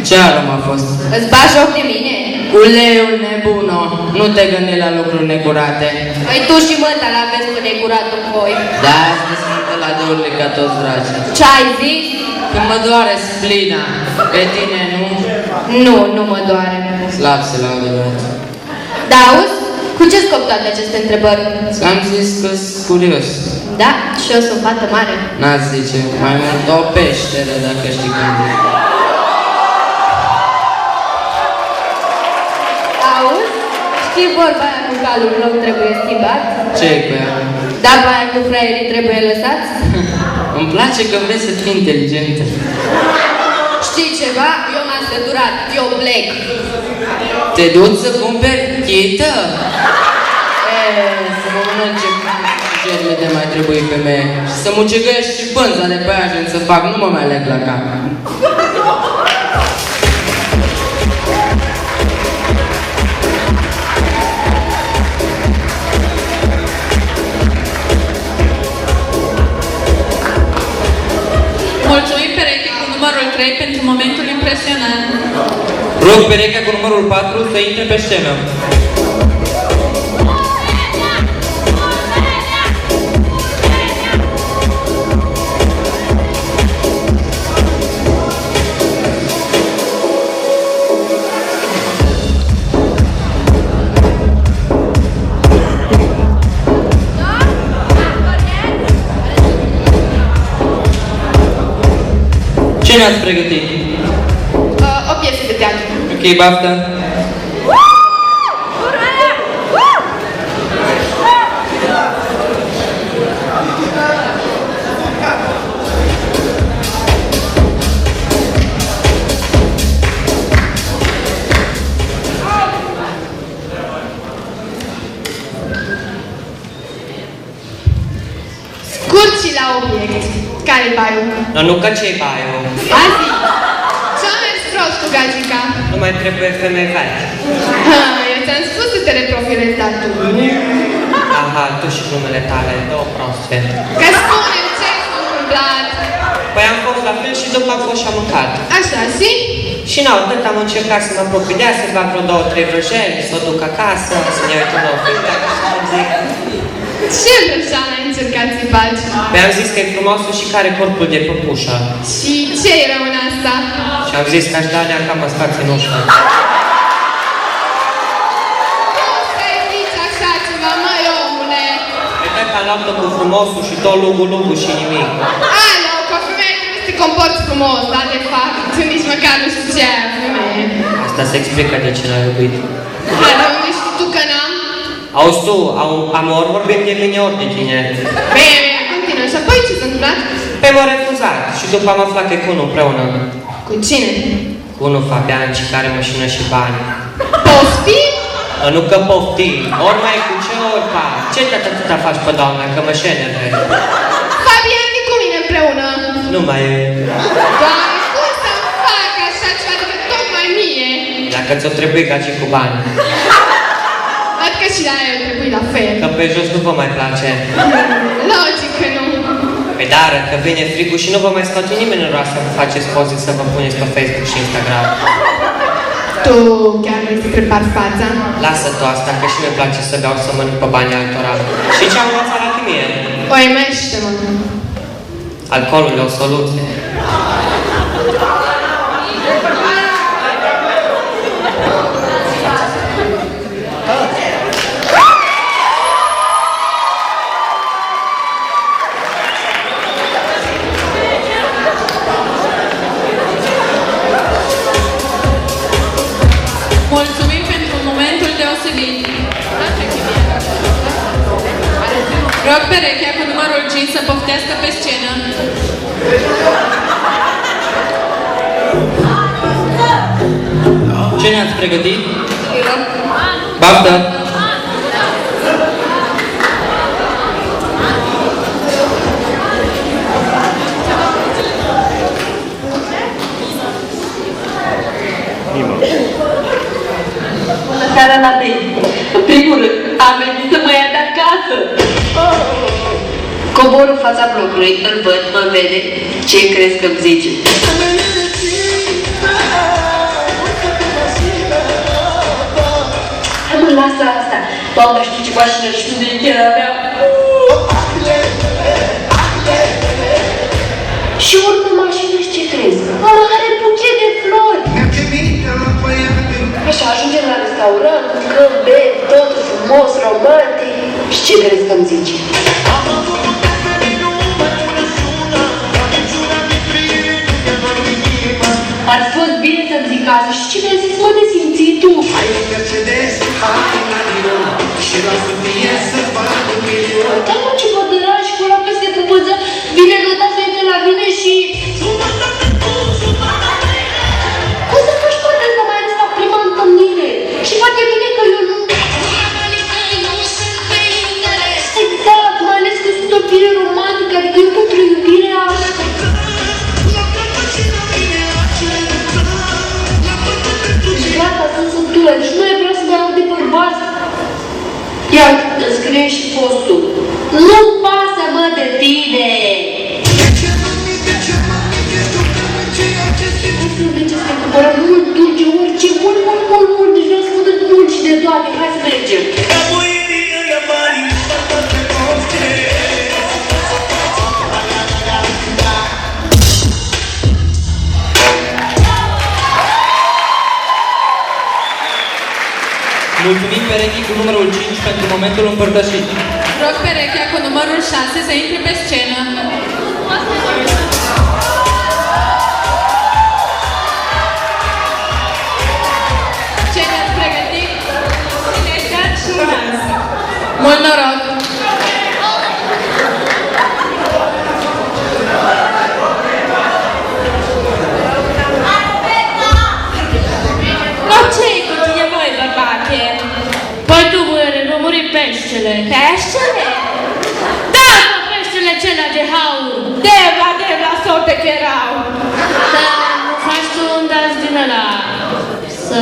ce aromă a fost? Îți bagi joc de mine? Uleiul nebuno, nu te gândi la lucruri necurate. Păi tu și măta l-aveți pe necuratul voi. Da, azi sunt la de urle ca toți dragi. Ce-ai zis? Că mă doare splina. Pe tine nu? Nu mă doare. Slab se laudă, băiat. Da, auzi? Cu ce scop toate aceste întrebări? Am zis că-s curios. Da, și eu sunt fată mare. N-ați zice, mai mult o peșteră dacă știi când e. Auzi? Știi vorba aia cu calul rău trebuie schimbat? Ce-i cu ea? Da, pe aia cu fraierii trebuie lăsați? Îmi place că vrei să fii inteligentă. Știi ceva? Eu m-am săturat, eu plec. Te duci să cumperi chită? Să mă mănânce germe de mai trebuie pe mine. Și să mucegăiești și pânza de pe aia să fac, nu mă mai leg la cap. Rog perechea cu numărul 4 să intre pe scenă. Ce ne-ați pregătit? O piesă de teatru. Ok, baftă. Scurt și la obiect. Care-i baiul? No, nu că ce-i baiul? Azi, ce-a mers prost cu gagica? Nu mai trebuie femei vechi. Eu ți-am spus să te reprofilezi, dar tu nu. Aha, tu și glumele tale, două proste. Că spune-mi ce s-a întâmplat. Păi am fost la fel și după am fost și am mâncat. Așa, și? Și n-au, tot am încercat să mă apropii de ea, să fac vreo 2-3 vrăjeli, să o duc acasă, să ne uităm la o film, dacă să mă zic. Ce vrăjeală ai încercat să-i faci? Păi am zis că e frumoasă și că are corpul de păpușă. Și ce e rău în asta? Și am zis că aș da alea cam spați în ușă. Cum să-i zici așa ceva, măi, omule? Păi că am luat-o cu frumosul și tot lugu și nimic. Alo, că o femeie trebuie să te comporți frumos, dar de fapt, nici măcar nu știu ce e femeie. Asta se explică de ce l-ai iubit. Dar de unde știi tu că n-am? Auzi tu, am ori vorbim de mine, ori de tine. Bine, continuă. Și apoi ce s-a întâmplat? Pe m-a refuzat și după am aflat că e cu unul împreună. Cu cine? Cu unul Fabian și care mașină și bani. Poftim? Nu că poftim, ori mai cu ce ori pa. Ce te-atâta faci pe doamna, că mă șenele? Fabian e cu mine împreună. Nu mai e. Doamne, cum să-mi fac așa ceva, adică tocmai mie? Dacă ți-o trebuie ca și cu bani. Văd că și la el trebuie la fel. Că pe jos nu vă mai place. Logic că nu. Păi dar, că vine frigul și nu vă mai scoate nimeni în roasă să vă faceți poze să vă puneți pe Facebook și Instagram. Tu chiar vrei să prepari fața? Lasă tu asta, că și mi-e place să beau să mănânc pe banii altora. Și ce am învățat la chimie? O emește-mă. Alcoolul e o soluție. Mulțumim pentru momentul deosebit. Rog perechea cu numărul 5 să poftească pe scenă. Ce ne-ați pregătit? Baftă! Bună seara la tine! În primul rând, am venit să mă ia de acasă! Cobor în fața blocului, îl văd, mă vede. Ce crezi că-mi zice? Hai mă, lasă asta! Doamna, știi ce mașină și unde e chiar avea? Și urcă mașină și ce crezi? Ăla are buchet de flori! Așa, ajungem la restaurant, mâncăm, bem, totul frumos, romantic. Și ce crezi că-mi zice? Ar fi fost bine să-mi zic asta și ce mi-a zis, mă, de simțit tu? Ai un Mercedes, hai la Lyon și la Sofia să fac un milion. Da, mă, ce bădărași, cu ăla peste pupăță, vine nota fete la mine și... Cum să faci toate asta, mai ales la prima întâlnire? Și foarte bine că eu nu... Exact, mai ales că sunt o fire romantică, adică eu pentru iubirea... Gata, sunt sătură, deci nu e vrea să dau de bărbați. Iar îmi scrie și postul. Nu-mi pasă, mă, de tine! Nu să mergeți să cumpărăm mult dulce, orice, de toate, hai să mergem! Mulțumim perechii cu numărul 5 pentru momentul împărtășit. Rog perechea cu numărul 6 să intre pe scenă. Ce ne-ați pregătit? Sinești și un dans. Mult noroc! No, ce-i cu tine, voi, bărbate? Păi tu, băiere, nu muri peștele. Peștele? Da, mă, peștele cela de haur. Devla, sorte că erau. Da, nu faci tu un dans din ăla. Să...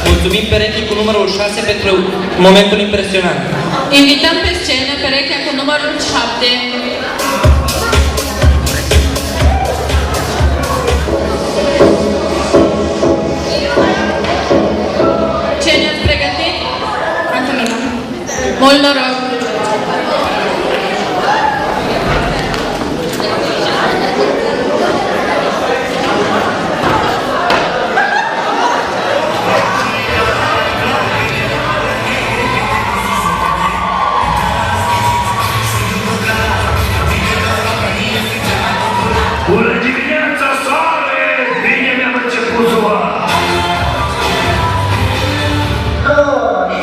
Mulțumim perechii cu numărul 6 pentru momentul impresionant. Invităm pe scenă perechea cu numărul 7. Ce ne-ați pregătit? Antonina. Mult noroc! Bună dimineața, soare! Bine mi-am început ziua!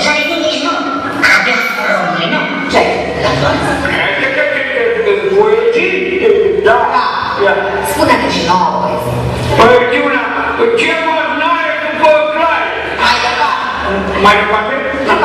Și-ai venit, nu? Abia români, nu? Ce? Poezii? Da. Spune-te și nouă poezie. Păi, ce mă n-are după clai? Mai departe. Mai departe? Da.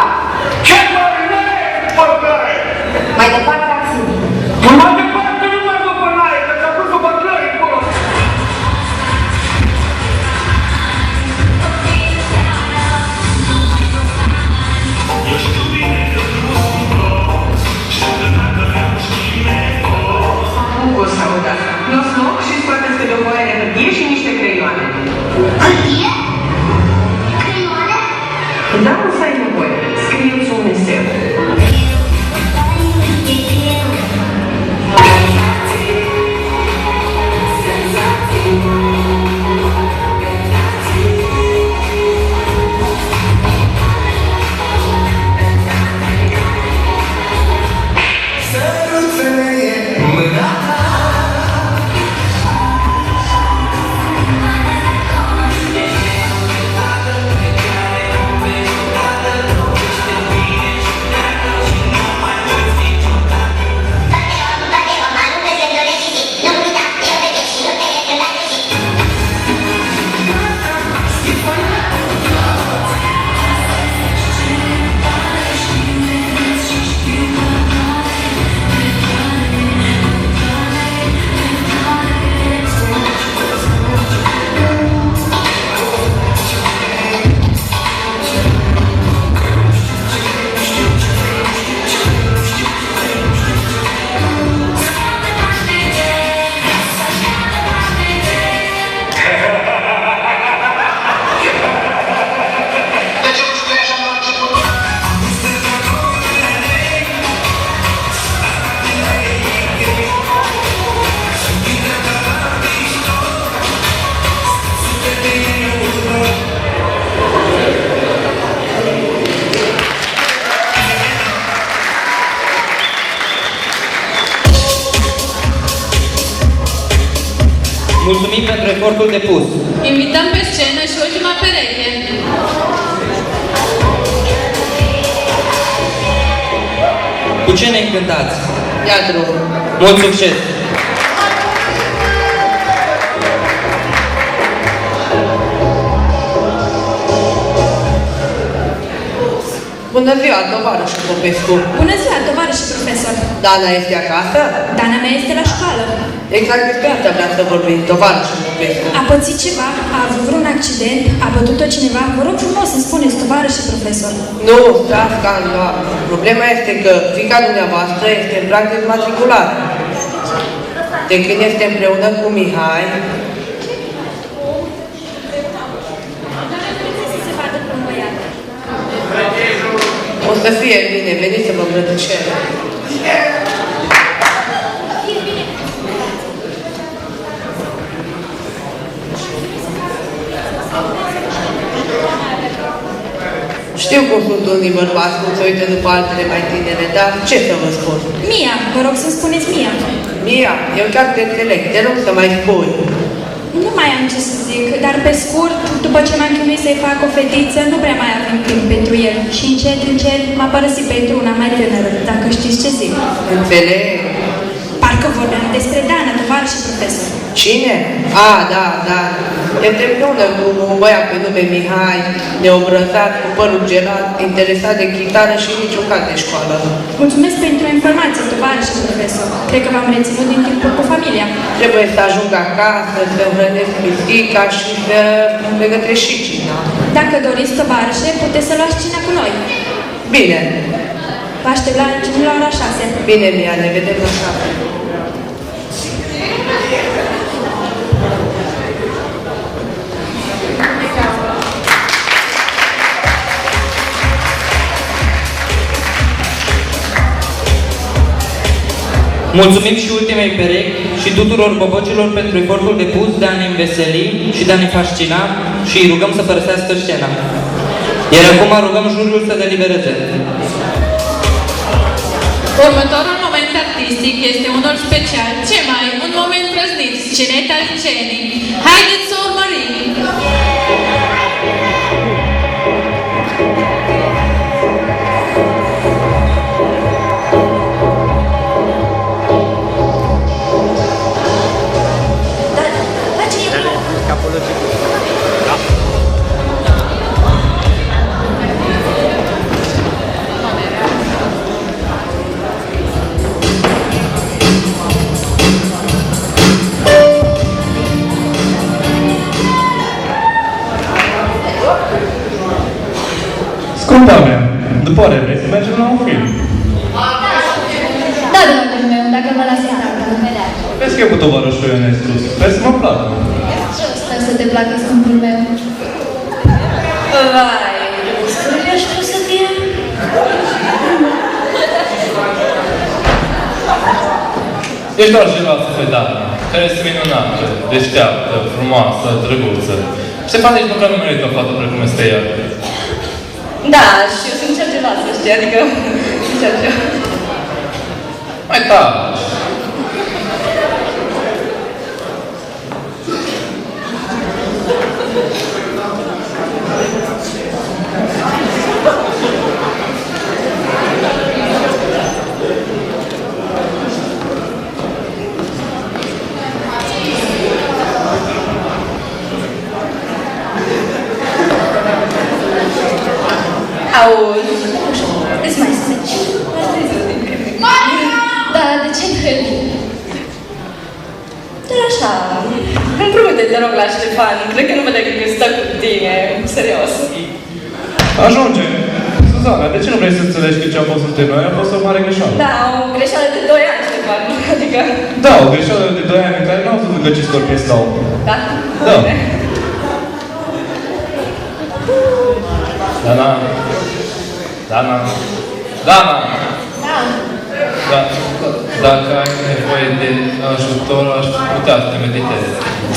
Mulțumim pentru efortul depus. Invităm pe scenă și ultima pereche. Cu ce ne încântați? Teatru. Mult succes! Bună ziua, tovarăș Popescu. Bună ziua, tovarăș profesor. Dana este acasă? Dana mea este la școală. Exact despre asta vreau să vorbim, tovarăș Popescu. A pățit ceva? A avut vreun accident? A bătut-o cineva? Vă rog frumos să spuneți, tovarăș profesor. Nu, stați calma. Problema este că fiica dumneavoastră este în prag dezmatriculat. De când este împreună cu Mihai, o să fie bine, veniți să vă îmbrățișez. Știu cum sunt unii bărbați cum se uită după altele mai tinere, dar ce să vă spun? Mia, vă rog să spuneți Mia. Mia, eu chiar te înțeleg, te rog să mai spui. Nu mai am ce să zic, dar pe scurt, după ce m-am chinuit să-i fac o fetiță, nu prea mai avem timp pentru el. Și încet m-a părăsit pentru una mai tânără, dacă știți ce zic. Înțeleg. Parcă vorbeam despre Dana, tovarăș profesor. Cine? Da. Este împreună cu un băiat pe nume Mihai, neobrăzat, cu părul gelat, interesat de chitară și niciun caz de școală. Mulțumesc pentru informație, tovarăș profesor. Cred că v-am reținut din timpul cu familia. Trebuie să ajung acasă, să hrănesc pisica și să pregătesc și cina. Dacă doriți, tovarășe, puteți să luați cina cu noi. Bine. Vă aștept la ora 6. Bine, Mia, ne vedem la 7. Mulțumim și ultimei perechi și tuturor bobocilor pentru efortul depus de a ne înveseli și de a ne fascina și îi rugăm să părăsească scena. Iar acum rugăm juriul să delibereze. Următorul moment artistic este unul special, ce mai un moment prăznit, sceneta scenii. Haideți să urmărim! Scumpa mea, după ore vrei să mergem la un film? Da, domnul meu, dacă mă lasi tata. Vezi că eu cu tovarășul Ionescu, sper să mă placă. Ce o sper să te placă, scumpul meu? Vai, gusturile știu să fie. Ești doar geloasă pe Dana, care este minunată, deșteaptă, frumoasă, drăguță. Se pare nici măcar nu merită o fată precum este ea. Da, și eu sunt geloasă, știi? Adică, sincer. Mai taci. Auzi, îți mai zici. Da, de ce crezi? Dar așa. Împrumute, te rog, la Ștefan. Cred că nu vede că stă cu tine. Serios. Ajunge. Suzana, de ce nu vrei să înțelegi că ce a fost între noi a fost o mare greșeală? Da, o greșeală de 2 ani, Ștefan. Adică... Da, o greșeală de 2 ani în care n-au făcut găciți scorpiți la om. Da? Da. Dana. Dana. Dana! Da. Dacă ai nevoie de ajutor, aș putea să te meditez.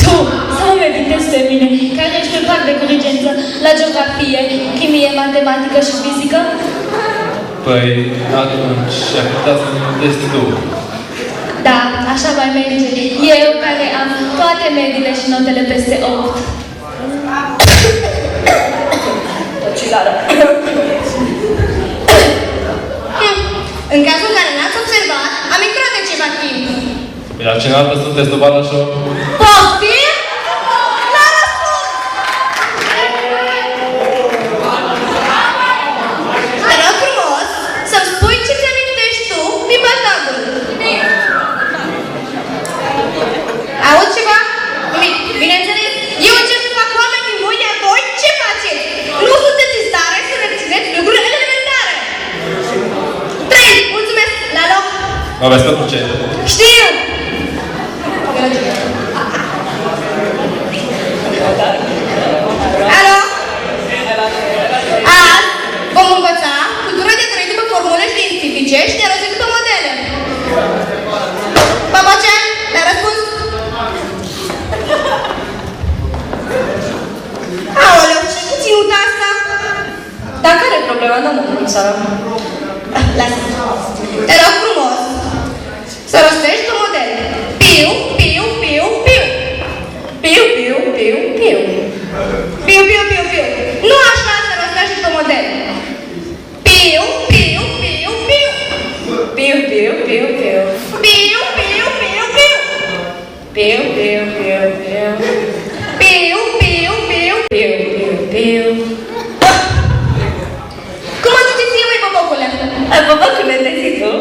Tu, să mă meditezi pe mine, care ești pe prag de diligență la geografie, chimie, matematică și fizică? Păi, atunci, ai putea să mă meditezi tu. Da, așa mai merge. Eu care am toate mediile și notele peste 8. Tocilară. În cazul în care n-ați observat, am intrat de ceva timp. La cine altă sunteți după la show? Poftim? N-a răspuns! Te rog frumos să-mi spui ce ți amintești tu din Batagul. Auzi ceva? Bineînțeles, eu încerc să fac oameni din voi, iar voi ce faceți? Nu sunteți în stare să rețineți lucruri elementare. 3, mulțumesc, la loc! Mă vezi pentru ce? Știu! Alo? Azi vom învăța cultura de trăit după formule științifice și de rozit după modele. Papace, le-ai răspuns? Aoleu, ce-i cu ținut asta? Dar care e problema, doamnă profesoară? Lasă. Te rog frumos să rostești un model. Piu, piu, piu, piu. Piu, piu, piu, piu. Piu, piu, piu, piu. Nu așa să rostești un model. Piu, piu, piu, piu. Piu, piu, piu, piu. Piu, piu, piu, piu. Piu, piu, piu, piu. Piu, piu, piu. Piu, piu, piu. Cum o zice ție, măi, băbocule? Băbocule, te zic tu?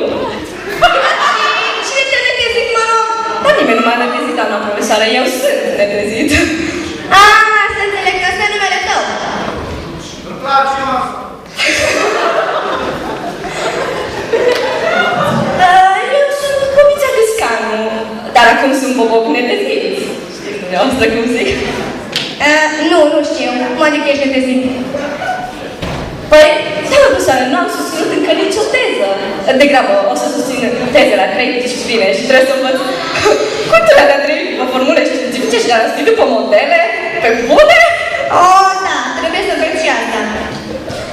Cine te-a netezit, mă rog? Dar nimeni nu m-a netezit, doamna profesoară, eu sunt netezit. Să înțeleg că ăsta e numele tău. Îmi place, mă. Eu sunt Comița Gâscanu, dar acum sunt boboc netezit. Știți dumneavoastră cum zic? Nu știu. Mă adică ești netezit. Păi, doamna profesoară, nu am susținut încă nicio teză. Degrabă, o să susțin teze la 3 discipline și trebuie să învăț cultura de a trăi după formule științifice și de a răsti după modele. Pe bune? Da, trebuie să vezi și asta.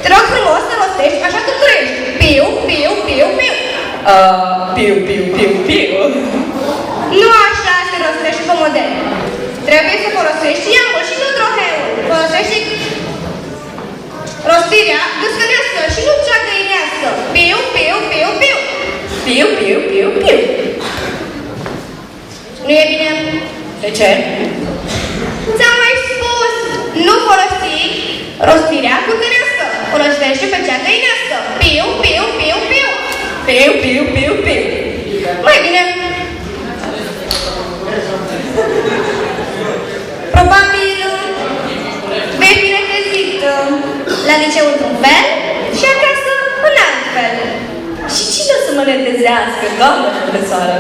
Te rog frumos să rostești așa cum trăiești. Piu, piu, piu, piu. Piu, piu, piu, piu. Nu așa se rostești pe model. Trebuie să folosești iambul și nu troheul. Folosești rostirea gâscănească și nu cea găinească. Piu, piu, piu, piu. Piu, piu, piu, piu. Nu e bine? De ce? Ți-am mai spus, nu folosi rostirea gâscănească. Folosește pe cea găinească. Piu, piu, piu, piu. Piu, piu, piu, piu. Mai bine. Probabil vei fi netezit la liceu într-un fel și acasă în alt fel. Și cine o să mă netezească, doamnă profesoară?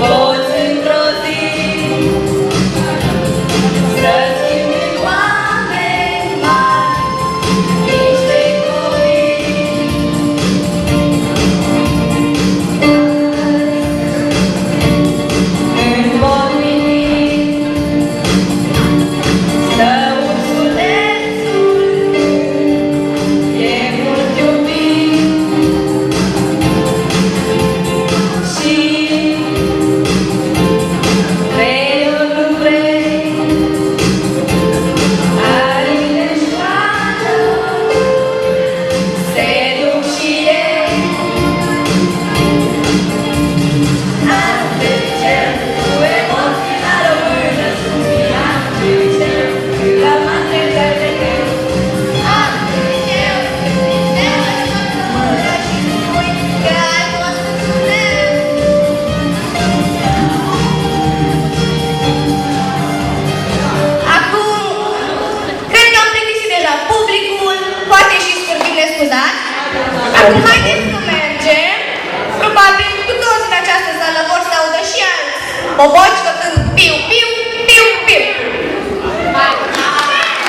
Poți boboci făcând piu, piu, piu, piu.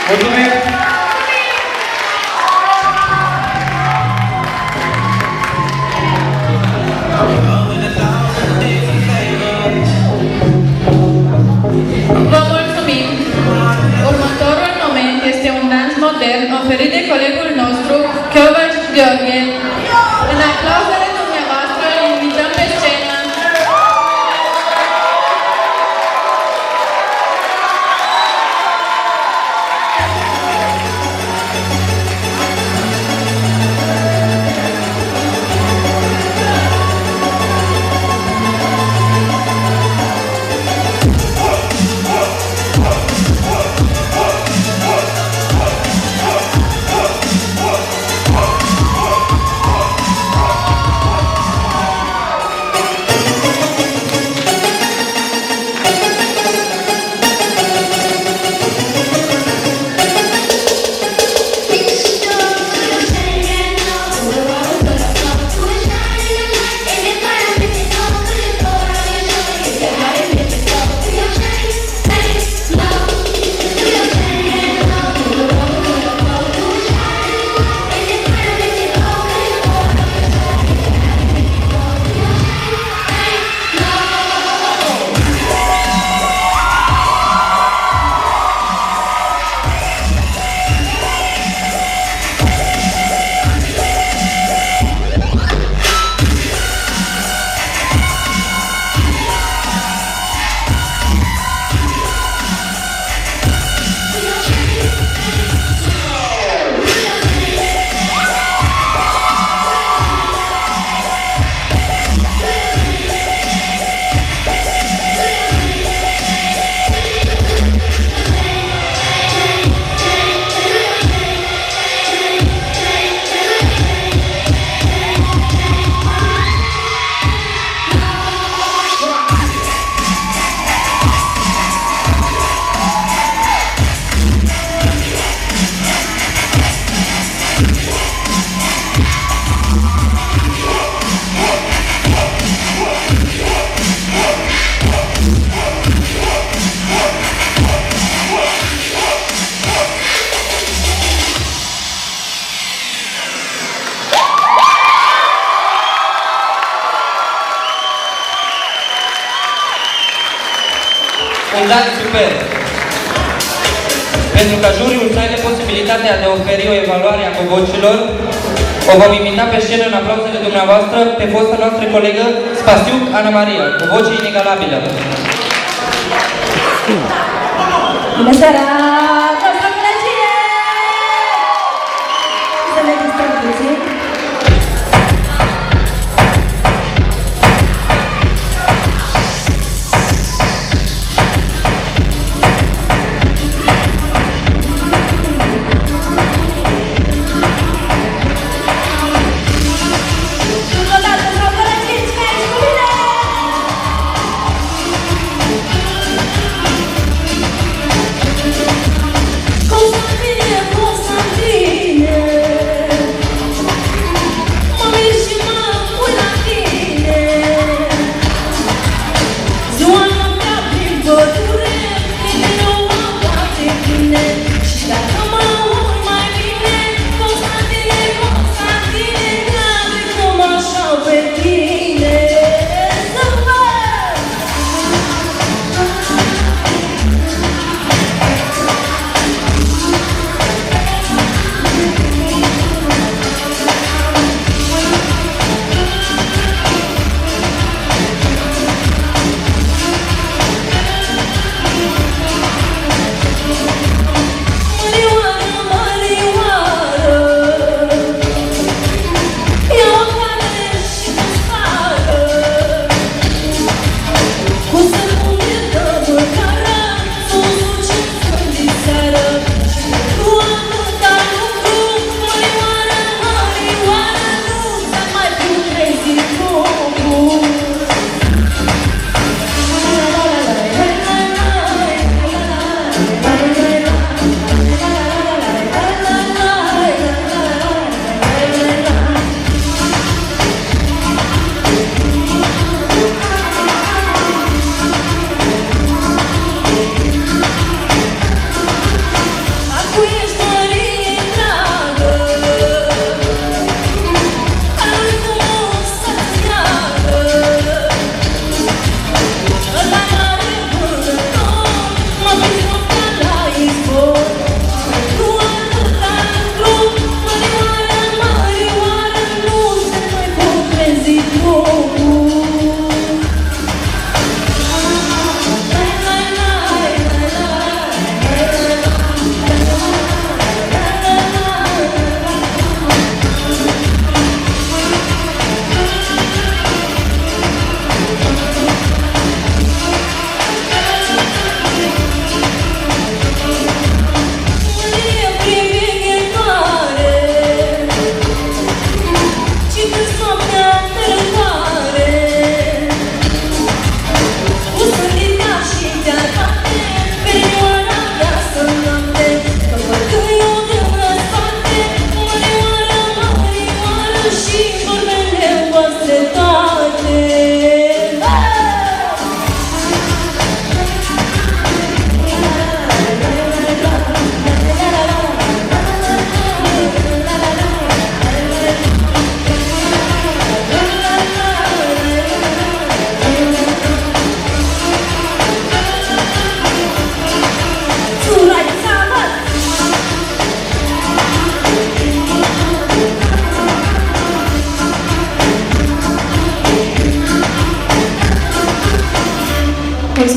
Mulțumim! Vă mulțumim! Următorul moment este un dans modern oferit de colegul nostru, Ciovaș Gheorghe. În aplauzele dumneavoastră îl invităm pe scenă. Un dans super! Pentru ca juriul să aibă posibilitatea de a oferi o evaluare a bobocilor, o vom invita pe scenă în aplauzele dumneavoastră pe fosta noastră colegă Spasiuc Ana Maria, cu voce inegalabilă. Bună seara! Noastră bună ție! Să ne distrăm puțin.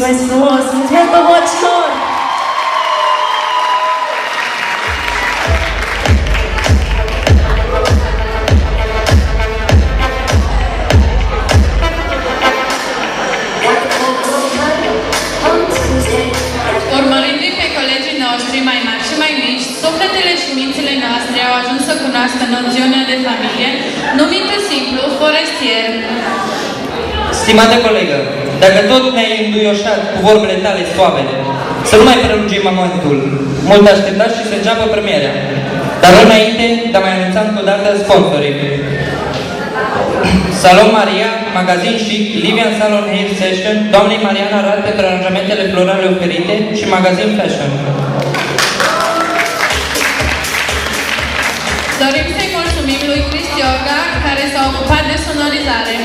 Mulțumesc frumos! Mulțumesc băbocilor! Urmărindu-i pe colegii noștri mai mari și mai mici, sufletele și mințile noastre au ajuns să cunoască noțiunea de familie, numită simplu forestier. Stimată colegă, dacă tot ne-ai înduioșat cu vorbele tale suavele, să nu mai prelungim momentul. Mult așteptat și să înceapă premierea. Dar înainte de a mai anunța încă o dată sponsorii. Salon Maria, magazin chic, Livian Salon Hair Session, doamnei Mariana Rad pentru aranjamentele florale oferite și magazin fashion. Dorim să-i mulțumim lui Cristi Orga, care s-a ocupat de sonorizare.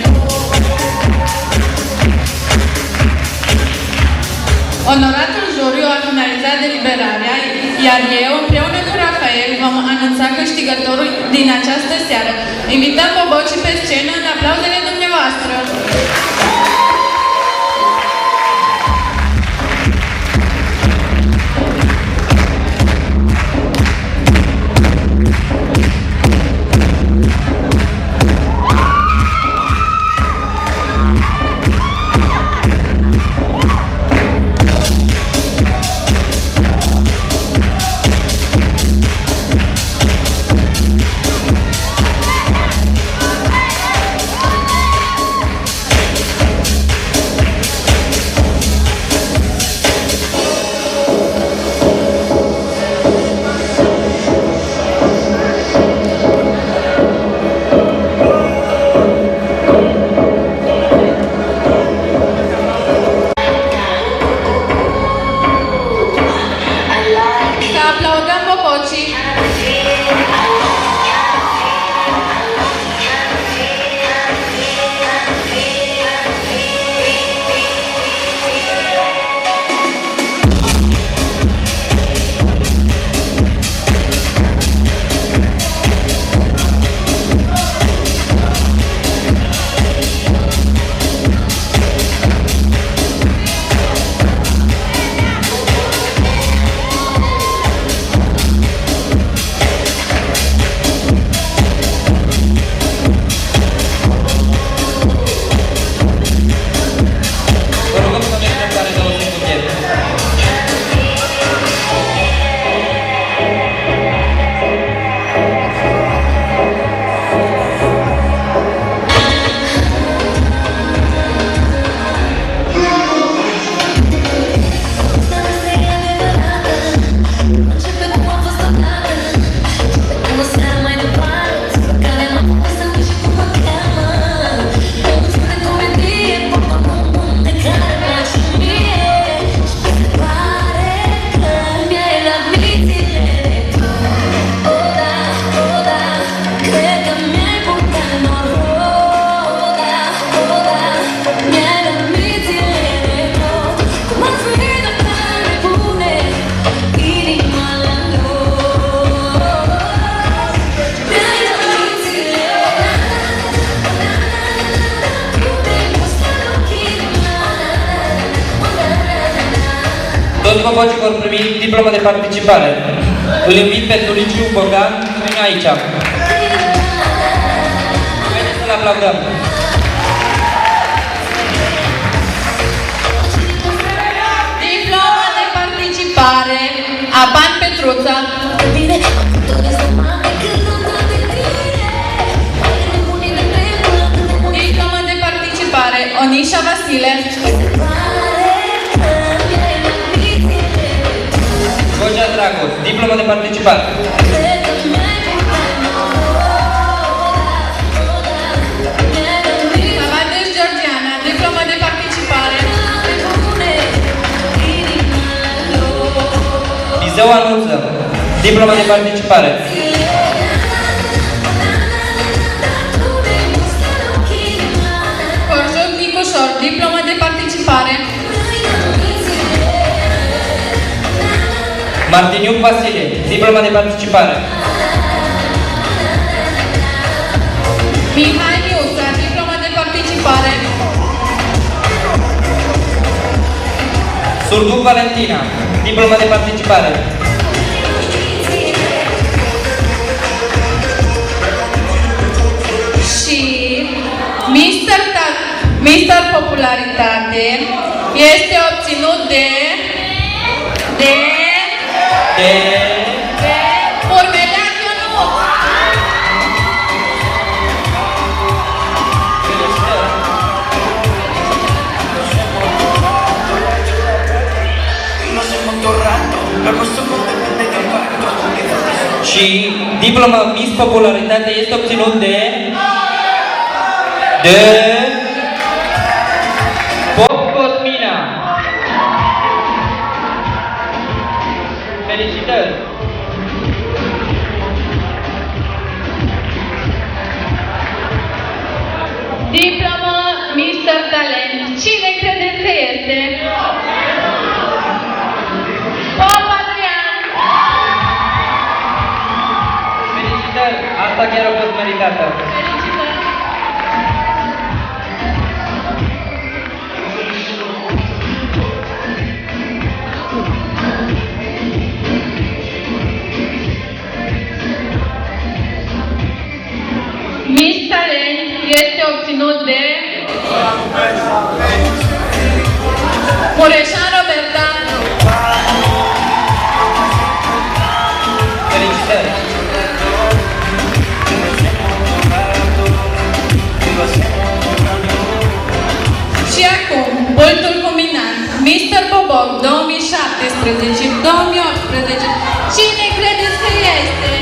Onoratul juriu a finalizat deliberarea, iar eu, împreună cu Rafael, vom anunța câștigătorul din această seară. Invităm bobocii pe scenă în aplauzele dumneavoastră. Toți bobocii vor primi diplomă de participare. Îl invit pe Tuliciu Bogdan să vină aici. Haideți să-l aplaudăm. Diplomă de participare a Ban Petruța. Diplomă de participare Onișa Vasile. Gogea Dragos, diplomă de participare. Amadeus Georgiana, diplomă de participare. Bizeu Anunță, diplomă de participare. Corjoc Nicușor, diplomă de participare. Martiniuc Vasile, diplomă de participare. Mihai Miuța, diplomă de participare. Surduc Valentina, diplomă de participare. Și Mister Popularitate este obținut de Urmelean Ionut. Și diploma Miss Popularitate este obținut de Pop Cosmina. Felicitări! Diplomă Mister Talent. Cine credeți că este? Pop Adrian. Felicitări! Asta chiar a fost meritată. Miss Talent este obținut de Mureșan Roberta. Felicitări! Și acum, boltul culminant, Mr. Boboc 2017-2018. Cine credeți că este?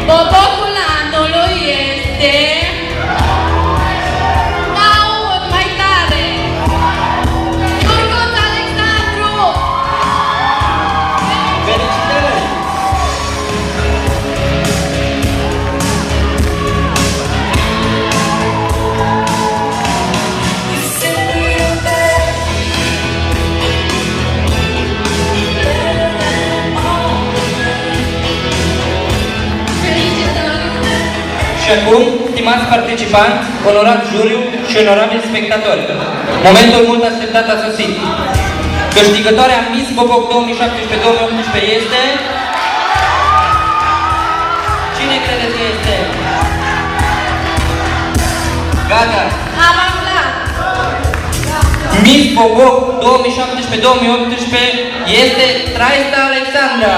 Bobocul anului este... N-aud, mai tare! Turgut Alexandru! Felicitări! Și acum, stimați participanți, onorat juriu și onorabili spectatori, momentul mult așteptat a sosit. Câștigătoarea Miss Boboc 2017-2018 este... Cine credeți că este? Gata! Am aflat! Miss Boboc 2017-2018 este Traista Alexandra!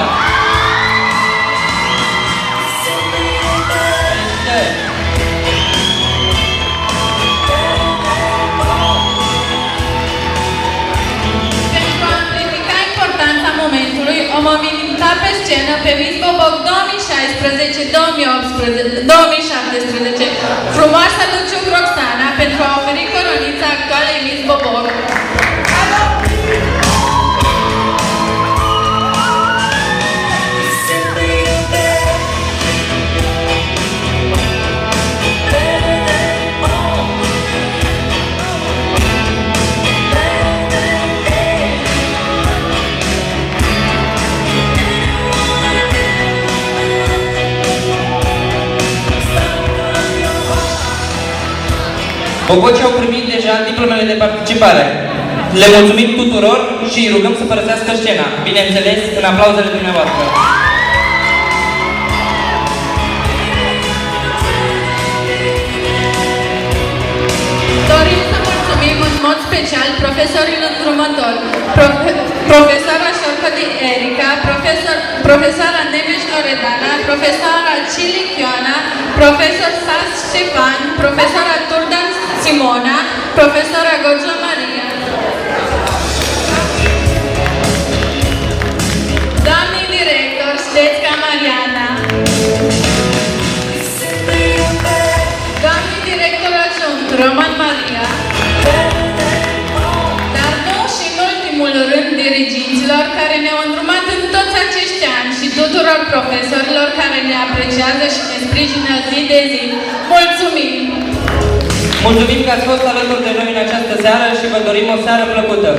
Pentru a amplifica importanța momentului, o vom invita pe scenă pe Miss Boboc 2016-2017, frumoasa Luciuc Roxana, pentru a oferi coronița actualei Miss Boboc. Bobocii au primit deja diplomele de participare. Le mulțumim tuturor și îi rugăm să părăsească scena, bineînțeles în aplauzele dumneavoastră. Dorim să mulțumim în mod special profesorilor îndrumători, profesoara Șorcădi Erica, profesoara Neveș Loredana, profesoara Cili Chioana, profesor Sas Ștefan, profesoara Turdan Simona, profesora Gogea Maria. Doamnii director, Ștețca Mariana, doamnii director adjunct, Roman Maria, dar nu și în ultimul rând diriginților care ne-au îndrumat în toți acești ani și tuturor profesorilor care ne apreciază și ne sprijină zi de zi. Mulțumim! Mulțumim că ați fost alături de noi în această seară și vă dorim o seară plăcută!